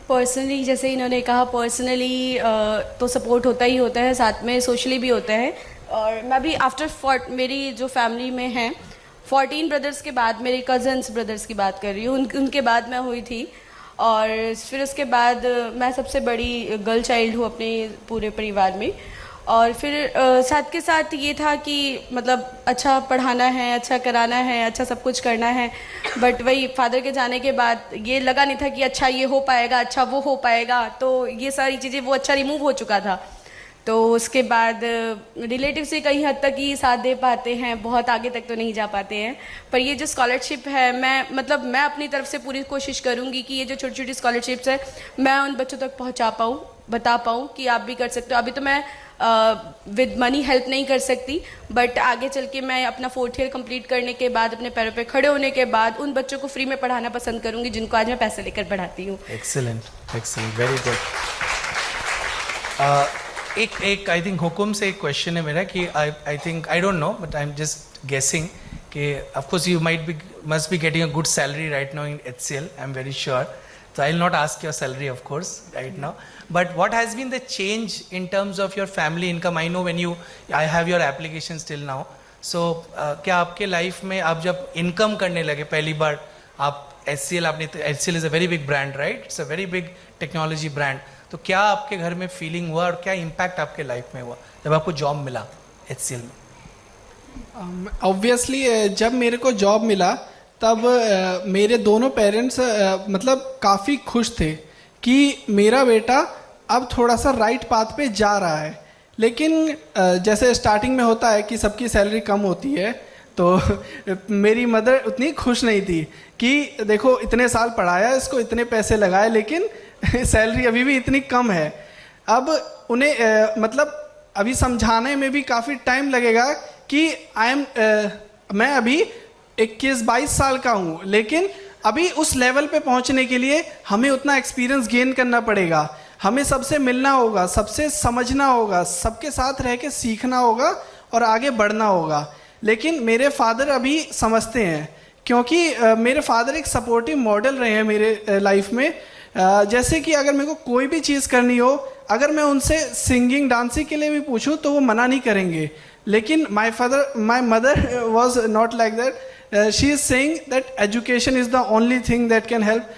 Personally जैसे इन्होंने कहा, personally तो सपोर्ट होता ही होता है, साथ में सोशली भी होता है. और मैं भी आफ्टर मेरी जो फैमिली में हैं 14 ब्रदर्स के बाद, मेरे कज़न्स ब्रदर्स की बात कर रही हूँ, उनके बाद मैं हुई थी. और फिर उसके बाद मैं सबसे बड़ी गर्ल चाइल्ड हूँ अपने पूरे परिवार में. और फिर साथ के साथ ये था कि मतलब अच्छा पढ़ाना है, अच्छा कराना है, अच्छा सब कुछ करना है. बट वही फादर के जाने के बाद ये लगा नहीं था कि अच्छा ये हो पाएगा, अच्छा वो हो पाएगा. तो ये सारी चीज़ें वो अच्छा रिमूव हो चुका था. तो उसके बाद रिलेटिव से कई हद तक ही साथ दे पाते हैं, बहुत आगे तक तो नहीं जा पाते हैं. पर ये जो स्कॉलरशिप है, मैं अपनी तरफ से पूरी कोशिश करूँगी कि ये जो छोटी छोटी स्कॉलरशिप्स है मैं उन बच्चों तक पहुँचा पाऊँ, बता पाऊँ कि आप भी कर सकते हो. अभी तो मैं विद मनी हेल्प नहीं कर सकती, बट आगे चल के मैं अपना 4th ईयर कंप्लीट करने के बाद अपने पैरों पे खड़े होने के बाद उन बच्चों को फ्री में पढ़ाना पसंद करूंगी जिनको आज मैं पैसे लेकर पढ़ाती हूँ. Excellent, very good. एक आई थिंक हुकुम से एक क्वेश्चन है मेरा कि I think I don't know but I am just guessing कि of course you must be getting a good salary right now in HCL, I am very sure. So I will not ask your salary, of course, right now. But what has been the change in terms of your family income? I know I have your application still now. So क्या आपके life में आप जब income करने लगे पहली बार, आप HCL is a very big brand, right? It's a very big technology brand. तो क्या आपके घर में फीलिंग हुआ और क्या इम्पैक्ट आपके लाइफ में हुआ जब आपको जॉब मिला HCL में? ऑब्वियसली जब मेरे को जॉब मिला तब मेरे दोनों पेरेंट्स मतलब काफ़ी खुश थे कि मेरा बेटा अब थोड़ा सा राइट पाथ पे जा रहा है. लेकिन जैसे स्टार्टिंग में होता है कि सबकी सैलरी कम होती है, तो मेरी मदर उतनी खुश नहीं थी कि देखो इतने साल पढ़ाया इसको, इतने पैसे लगाए, लेकिन सैलरी अभी भी इतनी कम है. अब उन्हें मतलब अभी समझाने में भी काफ़ी टाइम लगेगा कि मैं अभी 21-22 साल का हूँ, लेकिन अभी उस लेवल पे पहुँचने के लिए हमें उतना एक्सपीरियंस गेन करना पड़ेगा. हमें सबसे मिलना होगा, सबसे समझना होगा, सबके साथ रह के सीखना होगा और आगे बढ़ना होगा. लेकिन मेरे फादर अभी समझते हैं, क्योंकि मेरे फादर एक सपोर्टिव मॉडल रहे हैं मेरे लाइफ में. जैसे कि अगर मेरे को कोई भी चीज़ करनी हो, अगर मैं उनसे सिंगिंग डांसिंग के लिए भी पूछूं तो वो मना नहीं करेंगे. लेकिन my mother was not like that. She is saying that education is the only thing that can help.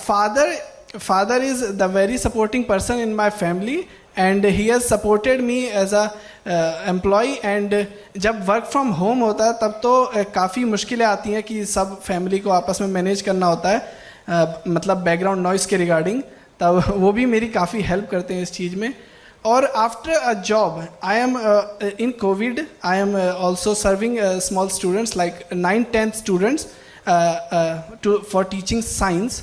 Father is the very supporting person in my family, and he has supported me as a employee. And जब work from home होता है तब तो काफ़ी मुश्किलें आती हैं कि सब फैमिली को आपस में मैनेज करना होता है, मतलब बैकग्राउंड नॉइस के रिगार्डिंग. तब वो भी मेरी काफ़ी हेल्प करते हैं इस चीज़ में. Or after a job, I am in COVID, I am also serving small students like 9-10 students for teaching science.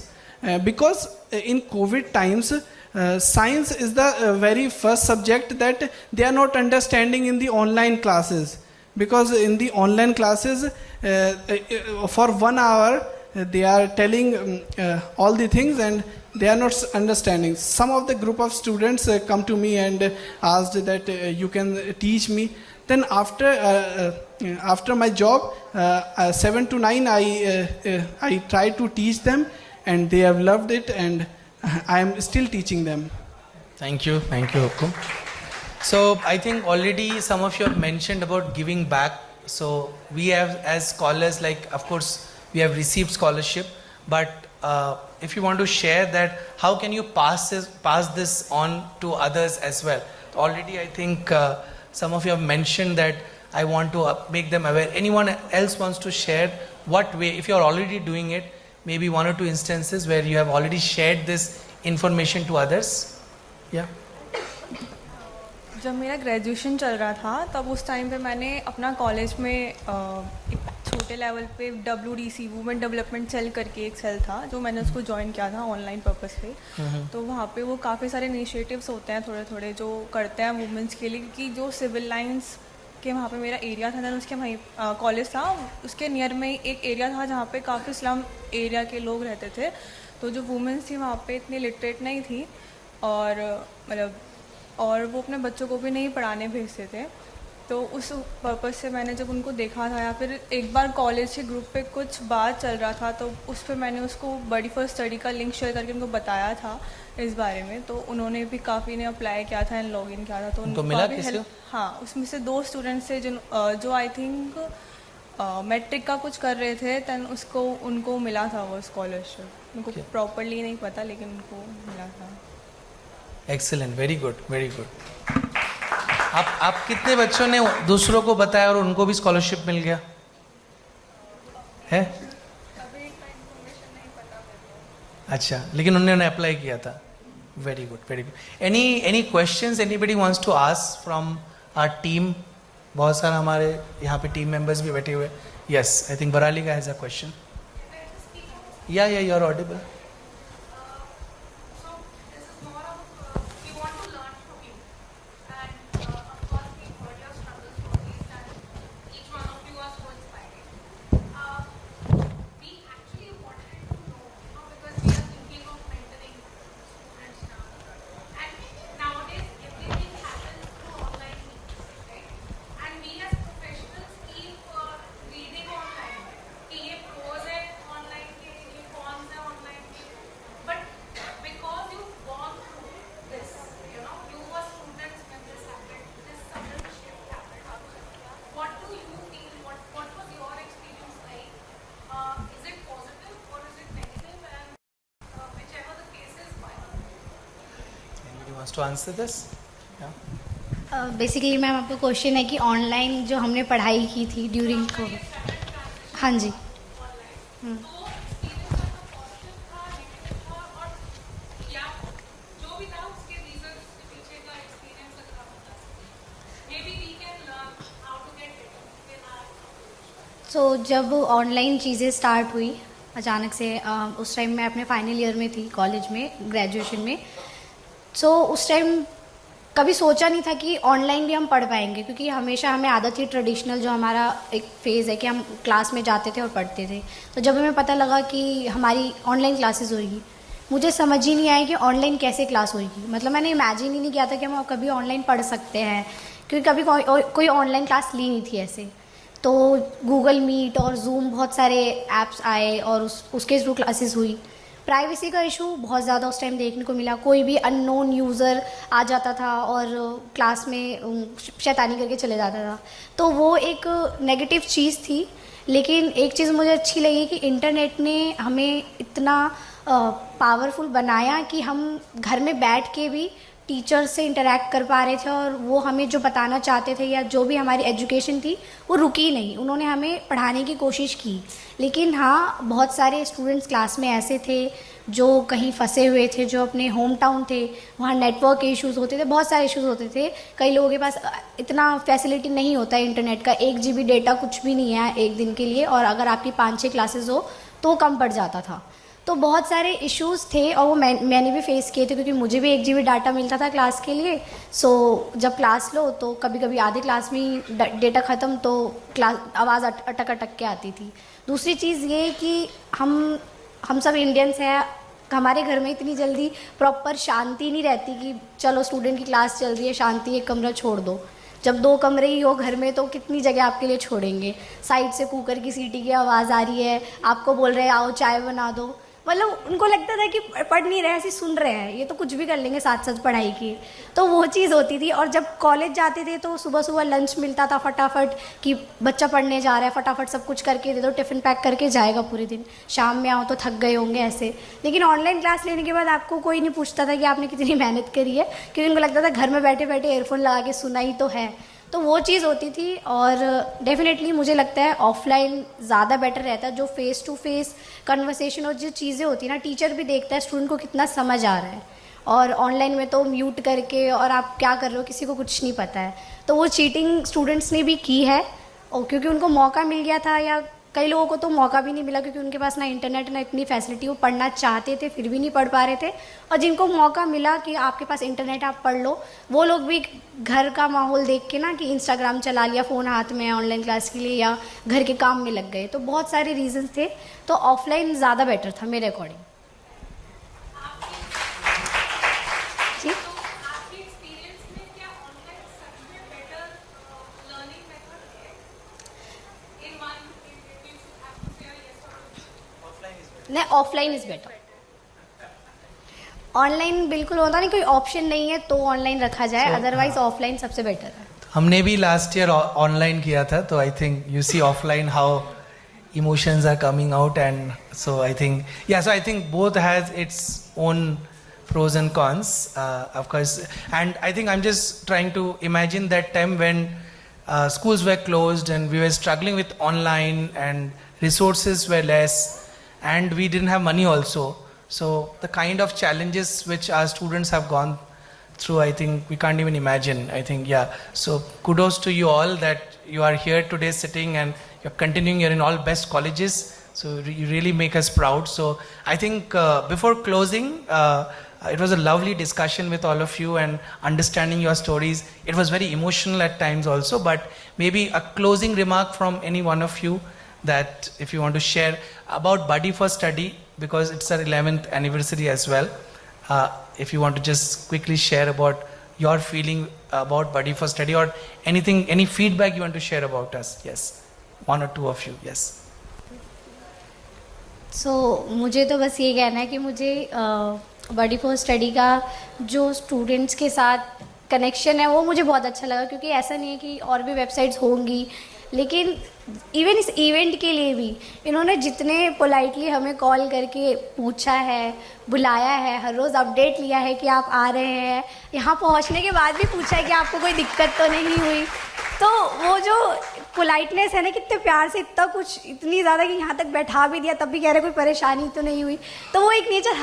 Because in COVID times, science is the very first subject that they are not understanding in the online classes. Because in the online classes, for 1 hour, they are telling all the things and they are not understanding. Some of the group of students come to me and asked that you can teach me. Then after my job, 7 to 9, I try to teach them, and they have loved it, and I am still teaching them. Thank you, Hukum. So I think already some of you have mentioned about giving back. So we have, as scholars, like of course we have received scholarship, but if you want to share that, how can you pass this on to others as well? Already I think some of you have mentioned that I want to make them aware. Anyone else wants to share what way, if you are already doing it, maybe 1 or 2 instances where you have already shared this information to others? Yeah. जब मेरा graduation चल रहा था तब उस time पे मैंने अपना कॉलेज में एक छोटे लेवल पे WDC वुमेन डेवलपमेंट सेल करके एक सेल था जो मैंने उसको ज्वाइन किया था ऑनलाइन पर्पस पे. तो वहाँ पे वो काफ़ी सारे इनिशिएटिव्स होते हैं थोड़े थोड़े जो करते हैं वुमेंस के लिए, क्योंकि जो सिविल लाइंस के वहाँ पे मेरा एरिया था, उसके वहीं कॉलेज था, उसके नियर में एक एरिया था जहाँ पे काफ़ी स्लम एरिया के लोग रहते थे. तो जो वुमेंस थी वहाँ पे इतनी लिटरेट नहीं थी और वो अपने बच्चों को भी नहीं पढ़ाने भेजते थे. तो उस पर्पज़ से मैंने जब उनको देखा था या फिर एक बार कॉलेज के ग्रुप पे कुछ बात चल रहा था तो उस पर मैंने उसको बडी फॉर स्टडी का लिंक शेयर करके उनको बताया था इस बारे में. तो उन्होंने भी काफ़ी ने अप्लाई किया था एंड लॉगिन किया था. तो उनको मिला भी हाँ, उसमें से 2 स्टूडेंट्स थे जो आई थिंक मैट्रिक का कुछ कर रहे थे. दैन उनको मिला था वो स्कॉलरशिप. उनको प्रॉपरली नहीं पता लेकिन उनको मिला था. Excellent, very good, very good. आप कितने बच्चों ने दूसरों को बताया और उनको भी स्कॉलरशिप मिल गया है? अच्छा, लेकिन उन्होंने अप्लाई किया था. Very good, very good. Any questions anybody wants to ask from our team? बहुत सारा हमारे यहाँ पे टीम मेंबर्स भी बैठे हुए. यस, आई थिंक बराली का has a question. Yeah you are audible. wants to answer this? Yeah. Basically ma'am आपका क्वेश्चन है कि ऑनलाइन जो हमने पढ़ाई की थी ड्यूरिंग कोविड। हाँ जी। सो जब ऑनलाइन चीज़ें स्टार्ट हुई अचानक से, उस टाइम मैं अपने फाइनल ईयर में थी कॉलेज में, ग्रेजुएशन में। सो उस टाइम कभी सोचा नहीं था कि ऑनलाइन भी हम पढ़ पाएंगे, क्योंकि हमेशा हमें आदत थी ट्रेडिशनल जो हमारा एक फेज़ है कि हम क्लास में जाते थे और पढ़ते थे। तो जब हमें पता लगा कि हमारी ऑनलाइन क्लासेस होगी, मुझे समझ ही नहीं आया कि ऑनलाइन कैसे क्लास होगी। मतलब मैंने इमेजिन ही नहीं किया था कि हम कभी ऑनलाइन पढ़ सकते हैं, क्योंकि कभी कोई ऑनलाइन क्लास ली नहीं थी ऐसे। तो गूगल मीट और जूम बहुत सारे ऐप्स आए और उसके थ्रू क्लासेस हुई। प्राइवेसी का इशू बहुत ज़्यादा उस टाइम देखने को मिला। कोई भी अननोन यूज़र आ जाता था और क्लास में शैतानी करके चले जाता था, तो वो एक नेगेटिव चीज़ थी। लेकिन एक चीज़ मुझे अच्छी लगी कि इंटरनेट ने हमें इतना पावरफुल बनाया कि हम घर में बैठ के भी टीचर से इंटरेक्ट कर पा रहे थे, और वो हमें जो बताना चाहते थे या जो भी हमारी एजुकेशन थी वो रुकी नहीं, उन्होंने हमें पढ़ाने की कोशिश की। लेकिन हाँ, बहुत सारे स्टूडेंट्स क्लास में ऐसे थे जो कहीं फंसे हुए थे, जो अपने होम टाउन थे, वहाँ नेटवर्क के इश्यूज़ होते थे, बहुत सारे इश्यूज़ होते थे। कई लोगों के पास इतना फैसिलिटी नहीं होता है इंटरनेट का, 1 GB डेटा कुछ भी नहीं है एक दिन के लिए, और अगर आपकी 5-6 क्लासेस हो तो कम पड़ जाता था। तो बहुत सारे इश्यूज़ थे और वो मैंने भी फेस किए थे, क्योंकि मुझे भी 1 GB डाटा मिलता था क्लास के लिए। सो जब क्लास लो तो कभी कभी आधे क्लास में ही डेटा ख़त्म, तो क्लास आवाज़ अटक अटक के आती थी। दूसरी चीज़ ये कि हम सब इंडियंस हैं, हमारे घर में इतनी जल्दी प्रॉपर शांति नहीं रहती कि चलो स्टूडेंट की क्लास चल रही है, शांति, एक कमरा छोड़ दो। जब 2 कमरे ही हो घर में तो कितनी जगह आपके लिए छोड़ेंगे। साइड से कुकर की सीटी की आवाज़ आ रही है, आपको बोल रहे हैं आओ चाय बना दो। मतलब उनको लगता था कि पढ़ नहीं रहे, ऐसे सुन रहे हैं, ये तो कुछ भी कर लेंगे साथ साथ पढ़ाई की। तो वो चीज़ होती थी। और जब कॉलेज जाते थे तो सुबह सुबह लंच मिलता था फटाफट, कि बच्चा पढ़ने जा रहा है, फटाफट सब कुछ करके दे दो, टिफ़िन पैक करके जाएगा पूरे दिन, शाम में आओ तो थक गए होंगे ऐसे। लेकिन ऑनलाइन क्लास लेने के बाद आपको कोई नहीं पूछता था कि आपने कितनी मेहनत करी है, क्योंकि उनको लगता था घर में बैठे बैठे एयरफोन लगा के सुना ही तो है। तो वो चीज़ होती थी। और डेफिनेटली मुझे लगता है ऑफलाइन ज़्यादा बेटर रहता है, जो फेस टू फेस कन्वर्सेशन और जो चीज़ें होती है ना, टीचर भी देखता है स्टूडेंट को कितना समझ आ रहा है। और ऑनलाइन में तो म्यूट करके और आप क्या कर रहे हो किसी को कुछ नहीं पता है। तो वो चीटिंग स्टूडेंट्स ने भी की है, और क्योंकि उनको मौका मिल गया था, या कई लोगों को तो मौका भी नहीं मिला क्योंकि उनके पास ना इंटरनेट ना इतनी फैसिलिटी, वो पढ़ना चाहते थे फिर भी नहीं पढ़ पा रहे थे। और जिनको मौका मिला कि आपके पास इंटरनेट आप पढ़ लो, वो लोग भी घर का माहौल देख के ना कि इंस्टाग्राम चला लिया, फ़ोन हाथ में ऑनलाइन क्लास के लिए, या घर के काम में लग गए। तो बहुत सारे रीजंस थे। तो ऑफलाइन ज़्यादा बेटर था मेरे अकॉर्डिंग। जी, नहीं, ऑफलाइन इज़ बेटर। ऑनलाइन बिल्कुल होता नहीं, कोई ऑप्शन नहीं है तो ऑनलाइन रखा जाए, अदरवाइज ऑफलाइन सबसे बेटर है। हमने भी लास्ट ईयर ऑनलाइन किया था, तो I think you see offline how emotions are coming out, and so I think both has its own pros and cons, of course. And I think I'm just trying to imagine that time when schools were closed and we were struggling with online and resources were less and we didn't have money also. So the kind of challenges which our students have gone through, I think we can't even imagine. I think, so kudos to you all that you are here today sitting and you're continuing, you're in all best colleges, so you really make us proud. So I think before closing, it was a lovely discussion with all of you and understanding your stories. It was very emotional at times also, but maybe a closing remark from any one of you, that if you want to share about Buddy for Study, because it's our 11th anniversary as well. If you want to just quickly share about your feeling about Buddy for Study, or anything, any feedback you want to share about us. Yes, one or two of you. Yes. सो मुझे तो बस ये कहना है कि मुझे बडी for study का जो स्टूडेंट्स के साथ कनेक्शन है वो मुझे बहुत अच्छा लगा, क्योंकि ऐसा नहीं है कि और भी वेबसाइट्स होंगी लेकिन इवन इस इवेंट के लिए भी इन्होंने जितने पोलाइटली हमें कॉल करके पूछा है, बुलाया है, हर रोज़ अपडेट लिया है कि आप आ रहे हैं, यहाँ पहुँचने के बाद भी पूछा है कि आपको कोई दिक्कत तो नहीं हुई। तो वो जो पोलाइटनेस है ना, कितने प्यार से इतना कुछ, इतनी ज़्यादा कि यहाँ तक बैठा भी दिया तब भी कह रहे कोई परेशानी तो नहीं हुई। तो वो एक नेचर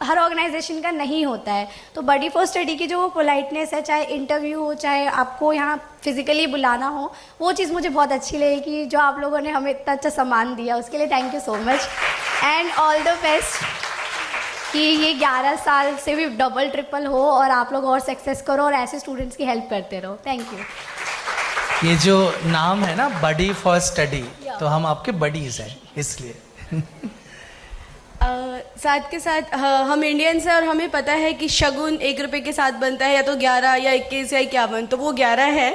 हर ऑर्गेनाइजेशन का नहीं होता है। तो बडी फॉर स्टडी की जो वो पोलाइटनेस है, चाहे इंटरव्यू हो, चाहे आपको यहाँ फिजिकली बुलाना हो, वो चीज़ मुझे बहुत अच्छी लगी कि जो आप लोगों ने हमें इतना अच्छा सम्मान दिया, उसके लिए thank you so much and all the best कि ये 11 साल से भी डबल ट्रिपल हो और आप लोग और सक्सेस करो और ऐसे स्टूडेंट्स की हेल्प करते रहो। Thank you. ये जो नाम है ना, बडी फॉर स्टडी, तो हम आपके बडीज हैं इसलिए। साथ के साथ हम इंडियंस हैं और हमें पता है कि शगुन 1 रुपये के साथ बनता है, या तो 11 या 21 या 51, तो वो 11 है।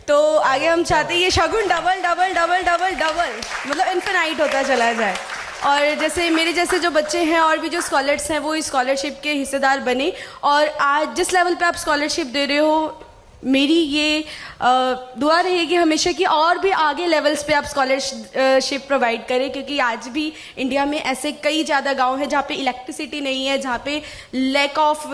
तो आगे हम चाहते हैं ये शगुन double double double double double मतलब इन्फिनाइट होता चला जाए। और जैसे मेरे जैसे जो बच्चे हैं और भी जो स्कॉलर्स हैं वो इस स्कॉलरशिप के हिस्सेदार बने, और आज जिस लेवल पे आप स्कॉलरशिप दे रहे हो, मेरी ये दुआ रहेगी हमेशा कि और भी आगे लेवल्स पे आप स्कॉलरशिप प्रोवाइड करें, क्योंकि आज भी इंडिया में ऐसे कई ज़्यादा गांव हैं जहाँ पे इलेक्ट्रिसिटी नहीं है, जहाँ पे लैक ऑफ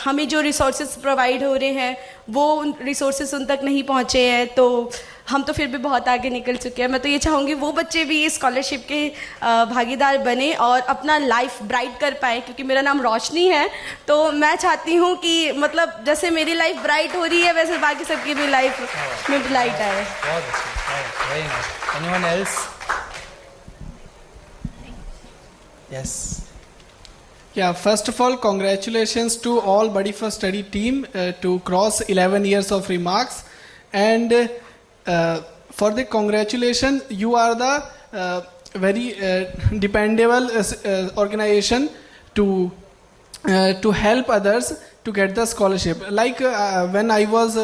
हमें जो रिसोर्सेज प्रोवाइड हो रहे हैं वो रिसोर्सेज उन तक नहीं पहुँचे हैं। तो हम तो फिर भी बहुत आगे निकल चुके हैं। मैं तो ये चाहूँगी वो बच्चे भी इस स्कॉलरशिप के भागीदार बने और अपना लाइफ ब्राइट कर पाए, क्योंकि मेरा नाम रोशनी है। तो मैं चाहती हूँ कि मतलब जैसे मेरी लाइफ ब्राइट हो रही है वैसे बाकी सबकी भी लाइफ में लाइट आए। बहुत अच्छी, very nice. Anyone else? Yes. Yeah, first of all, congratulations to all Body for Study team to cross 11 years of remarks, and for the congratulation, you are the very dependable organization to help others to get the scholarship. Like when I was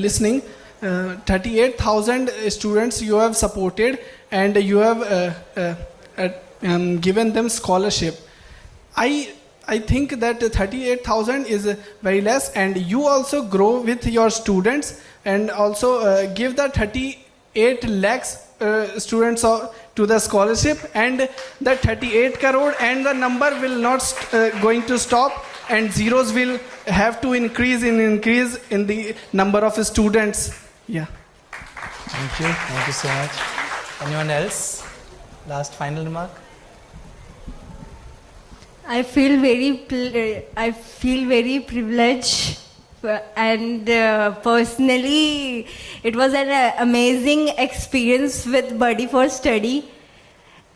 listening, 38,000 students you have supported and you have given them scholarship. I think that 38,000 is very less, and you also grow with your students and also give the 38 lakhs students to the scholarship, and the 38 crore and the number will not going to stop, and zeros will have to increase in the number of students. Yeah. Thank you so much. Anyone else? Last final remark? I feel very privileged, and personally, it was an amazing experience with Body for Study,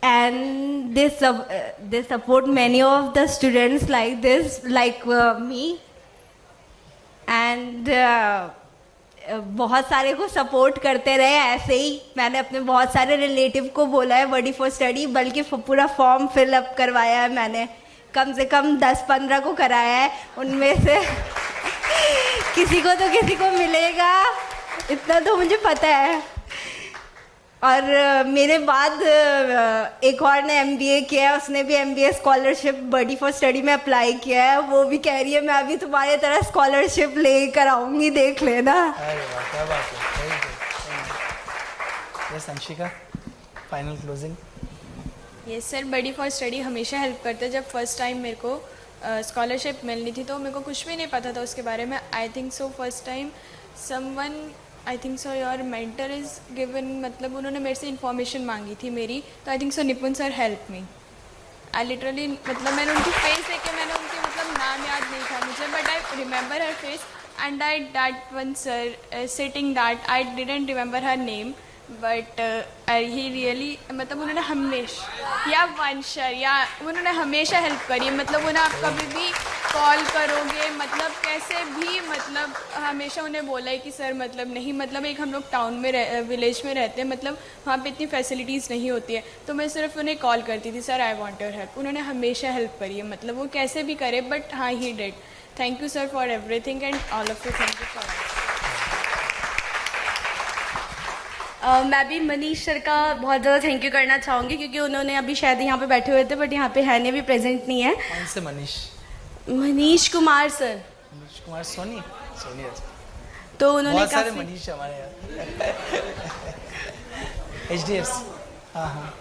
and they support many of the students like this, like me, and बहुत सारे को support करते रहे ऐसे ही। मैंने अपने बहुत सारे रिलेटिव को बोला है बडी फॉर स्टडी, बल्कि पूरा फॉर्म फिलअप करवाया है मैंने, कम से कम 10-15 को कराया है। उनमें से किसी को मिलेगा, इतना तो मुझे पता है। और मेरे बाद एक और ने MBA किया है, उसने भी MBA scholarship buddy for study में अप्लाई किया है। वो भी कह रही है मैं अभी तुम्हारे तरह स्कॉलरशिप लेकर आऊँगी, देख लेना। अरे वाह, क्या बात है। Very good. Yes Anshika, final closing. Yes sir, buddy for study हमेशा हेल्प करता है। जब फर्स्ट टाइम मेरे को स्कॉलरशिप मिलनी थी तो मेरे को कुछ भी नहीं पता था उसके बारे में। I think so first time someone, I think so your mentor is given, मतलब उन्होंने मेरे से इन्फॉर्मेशन मांगी थी मेरी, तो आई थिंक सो निपुण sir help me. I literally मतलब मैंने उनकी फेस देख के, मैंने उनके मतलब नाम याद नहीं था मुझे, but I remember her face, and I that one sir sitting that I didn't remember her name, but he really मतलब उन्होंने हमेशा, या वंशर, या उन्होंने हमेशा हेल्प करी। मतलब उन्हें आप कभी भी कॉल करोगे, मतलब कैसे भी, मतलब हमेशा उन्हें बोला है कि सर मतलब नहीं, मतलब एक हम लोग टाउन में विलेज में रहते हैं, मतलब वहाँ पे इतनी फैसिलिटीज़ नहीं होती है, तो मैं सिर्फ उन्हें कॉल करती थी, sir I want your help. उन्होंने हमेशा हेल्प करी है, मतलब वो कैसे भी करे, बट हाँ he did. Thank you sir for everything and all of you, thank you for. मैं भी मनीष सर का बहुत ज़्यादा थैंक यू करना चाहूँगी, क्योंकि उन्होंने अभी शायद यहाँ पे बैठे हुए थे बट यहाँ पे है नहीं, अभी प्रेजेंट नहीं है। कौन से मनीष? मनीष कुमार सर। मनीष कुमार सोनी। तो उन्होंने बहुत सारे काफ़ी मनीष हमारे यहाँ। HDFC. हाँ.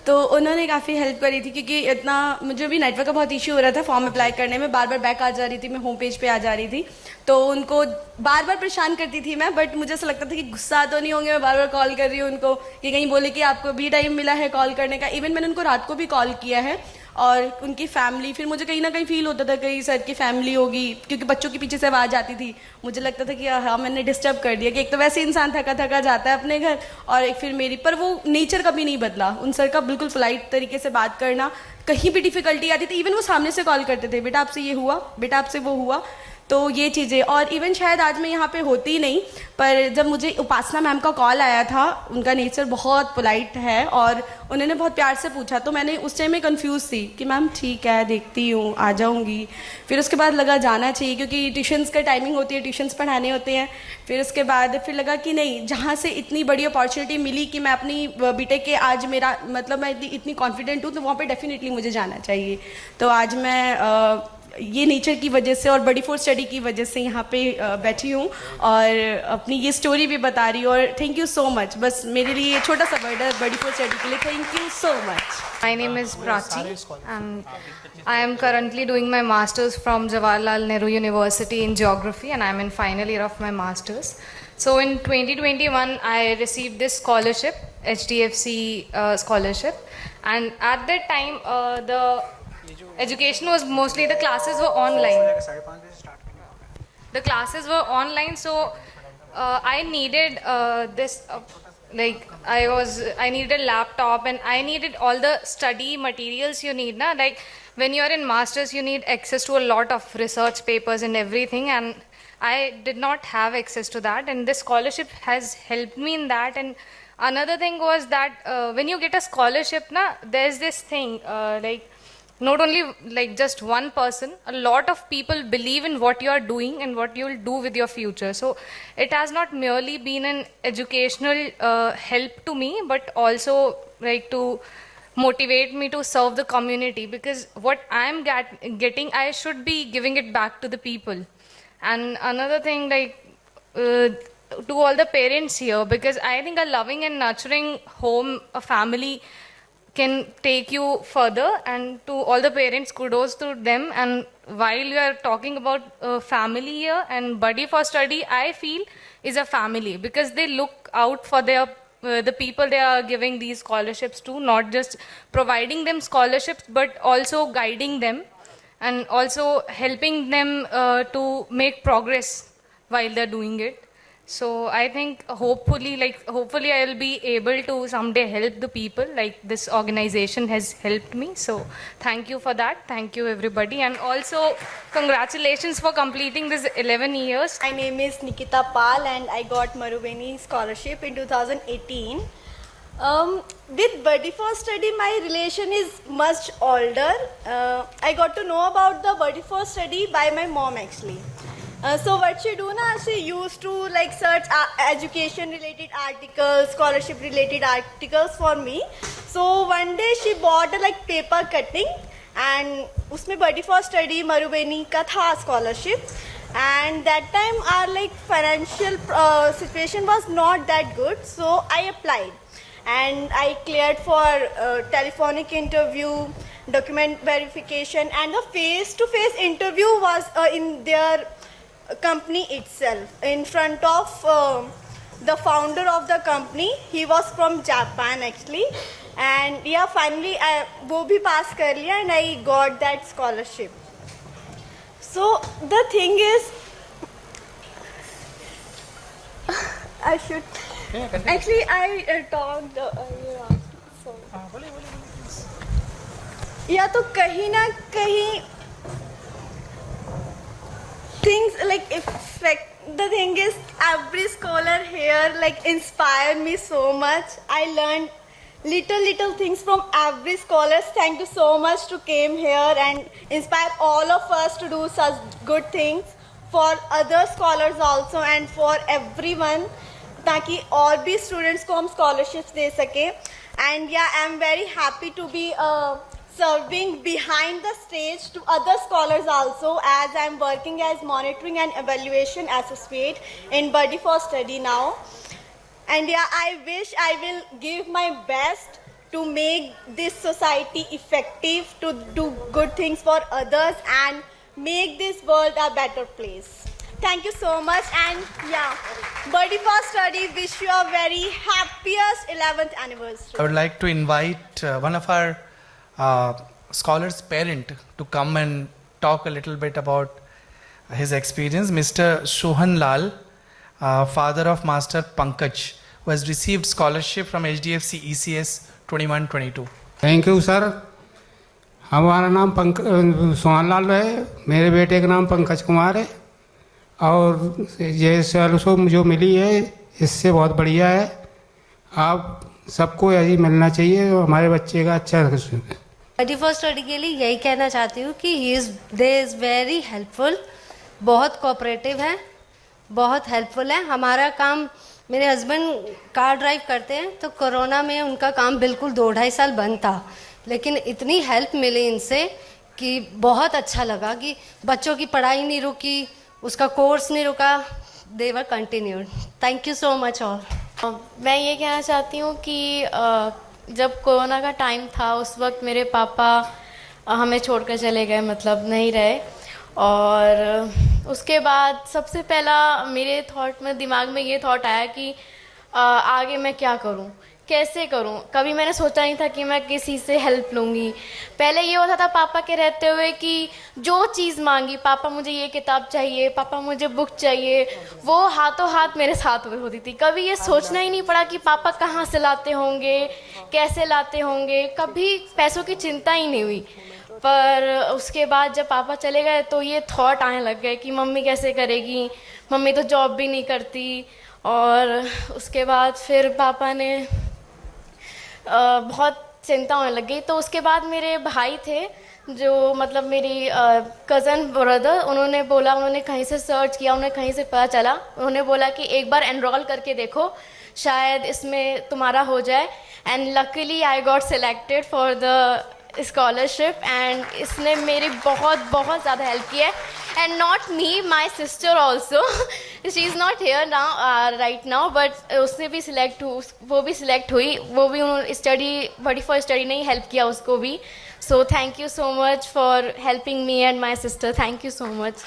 तो उन्होंने काफ़ी हेल्प करी थी क्योंकि इतना मुझे भी नेटवर्क का बहुत इशू हो रहा था फॉर्म अप्लाई करने में, बार बार बैक आ जा रही थी, मैं होम पेज पे आ जा रही थी, तो उनको बार बार परेशान करती थी मैं, बट मुझे ऐसा लगता था कि गुस्सा तो नहीं होंगे मैं बार बार कॉल कर रही हूँ उनको कि कहीं बोले कि आपको भी टाइम मिला है कॉल करने का। इवन मैंने उनको रात को भी कॉल किया है, और उनकी फैमिली, फिर मुझे कहीं ना कहीं फील होता था कहीं सर की फैमिली होगी, क्योंकि बच्चों के पीछे से आवाज़ आती थी, मुझे लगता था कि हाँ मैंने डिस्टर्ब कर दिया, कि एक तो वैसे इंसान थका थका जाता है अपने घर, और एक फिर मेरी, पर वो नेचर कभी नहीं बदला उन सर का, बिल्कुल पोलाइट तरीके से बात करना, कहीं भी डिफिकल्टी आती थी इवन वो सामने से कॉल करते थे, बेटा आपसे ये हुआ, बेटा आपसे वो हुआ, तो ये चीज़ें। और इवन शायद आज मैं यहाँ पे होती नहीं, पर जब मुझे उपासना मैम का कॉल आया था, उनका नेचर बहुत पोलाइट है और उन्होंने बहुत प्यार से पूछा, तो मैंने उस टाइम में कंफ्यूज थी कि मैम ठीक है देखती हूँ आ जाऊँगी, फिर उसके बाद लगा जाना चाहिए क्योंकि ट्यूशन्स का टाइमिंग होती है, ट्यूशन्स पढ़ाने होते हैं, फिर उसके बाद फिर लगा कि नहीं, जहाँ से इतनी बड़ी अपॉर्चुनिटी मिली कि मैं अपनी बीटेक के आज मेरा मतलब मैं इतनी कॉन्फिडेंट हूँ, तो वहाँ पर डेफिनेटली मुझे जाना चाहिए। तो आज मैं ये नेचर की वजह से और बडी फोर्स स्टडी की वजह से यहाँ पे बैठी हूँ और अपनी ये स्टोरी भी बता रही हूँ, और थैंक यू सो मच। बस मेरे लिए छोटा सा वर्ड है बडी फोर्स स्टडी के लिए, thank you so much. My name is Prachi and I am currently doing my masters from Jawaharlal Nehru University in geography, and I am in final year of my masters. So in 2021 I received this scholarship, HDFC scholarship, and at that time the education was mostly, the classes were online. The classes were online, so I needed this I needed a laptop, and I needed all the study materials you need na, like when you are in masters you need access to a lot of research papers and everything, and I did not have access to that, and this scholarship has helped me in that. And another thing was that when you get a scholarship na, there's this thing like not only like just one person, a lot of people believe in what you are doing and what you will do with your future. So it has not merely been an educational help to me, but also like to motivate me to serve the community, because what I'm getting, I should be giving it back to the people. And another thing, like to all the parents here, because I think a loving and nurturing home, a family can take you further, and to all the parents, kudos to them. And while you are talking about family here, and Buddy for Study, I feel is a family, because they look out for their the people they are giving these scholarships to, not just providing them scholarships but also guiding them and also helping them to make progress while they're doing it. So I think hopefully I'll be able to someday help the people like this organization has helped me. So thank you for that. Thank you everybody, and also congratulations for completing this 11 years. My name is Nikita Pal and I got Marubeni scholarship in 2018. With Buddy for Study, my relation is much older. I got to know about the Buddy for Study by my mom actually. So what she do na, she used to like search education related articles, scholarship related articles for me. So one day she bought a like paper cutting and usme Buddy for Study Marubeni ka tha scholarship. And that time our like financial situation was not that good, so I applied and I cleared for telephonic interview, document verification, and the face-to-face interview was in their company itself, in front of the founder of the company. He was from Japan actually, and yeah, finally I wo bhi pass kar liya and I got that scholarship. So the thing is, I should actually I talked so या तो कहीं ना कहीं things like affect. The thing is, every scholar here like inspired me so much. I learned little things from every scholar. Thank you so much to came here and inspire all of us to do such good things for other scholars also and for everyone, ताकि और भी students को हम scholarships दे सके. And yeah, I am very happy to be serving behind the stage to other scholars also, as I am working as monitoring and evaluation associate in Buddy for Study now. And yeah, I wish I will give my best to make this society effective, to do good things for others and make this world a better place. Thank you so much, and yeah, Birdie for Study wish you a very happiest 11th anniversary. I would like to invite one of our scholar's parent to come and talk a little bit about his experience. Mr. Sohan Lal, father of Master Pankaj, who has received scholarship from HDFC ECS 21-22. Thank you sir. हमारा नाम सोहन लाल है, मेरे बेटे का नाम पंकज कुमार है और ये स्कॉलरशिप जो मिली है इससे बहुत बढ़िया है। आप सबको यही मिलना चाहिए, हमारे बच्चे का अच्छा बडी फॉर स्टडी के लिए यही कहना चाहती हूँ कि ही इज़ वेरी हेल्पफुल, बहुत कोऑपरेटिव है, बहुत हेल्पफुल है। हमारा काम, मेरे हस्बैंड कार ड्राइव करते हैं तो कोरोना में उनका काम बिल्कुल 2-2.5 साल बंद था, लेकिन इतनी हेल्प मिली इनसे कि बहुत अच्छा लगा कि बच्चों की पढ़ाई नहीं रुकी, उसका कोर्स नहीं रुका, they were continued. Thank you so much all. मैं ये कहना चाहती हूँ कि जब कोरोना का टाइम था उस वक्त मेरे पापा हमें छोड़कर चले गए, मतलब नहीं रहे। और उसके बाद सबसे पहला मेरे थॉट में, दिमाग में ये थॉट आया कि आगे मैं क्या करूं, कैसे करूं। कभी मैंने सोचा नहीं था कि मैं किसी से हेल्प लूँगी। पहले ये होता था पापा के रहते हुए कि जो चीज़ मांगी, पापा मुझे ये किताब चाहिए, पापा मुझे बुक चाहिए, वो हाथों हाथ मेरे साथ होती थी। कभी ये सोचना ही नहीं पड़ा कि पापा कहाँ से लाते होंगे, कैसे लाते होंगे, कभी पैसों की चिंता ही नहीं हुई। पर उसके बाद जब पापा चले गए तो ये थॉट आने लग गए कि मम्मी कैसे करेगी, मम्मी तो जॉब भी नहीं करती। और उसके बाद फिर पापा ने बहुत चिंता होने लग गई। तो उसके बाद मेरे भाई थे जो मतलब मेरी कज़न ब्रदर, उन्होंने बोला, उन्होंने कहीं से सर्च किया, उन्हें कहीं से पता चला, उन्होंने बोला कि एक बार एनरोल करके देखो, शायद इसमें तुम्हारा हो जाए। And luckily I got selected for the scholarship and इसने मेरी बहुत बहुत ज़्यादा हेल्प की है। And not me, my sister also, she is not here now right now, but उसने भी वो भी सिलेक्ट हुई, वो भी उन्होंने स्टडी, बडी फॉर स्टडी ने ही हेल्प किया उसको भी। So thank you so much for helping me and my sister, thank you so much.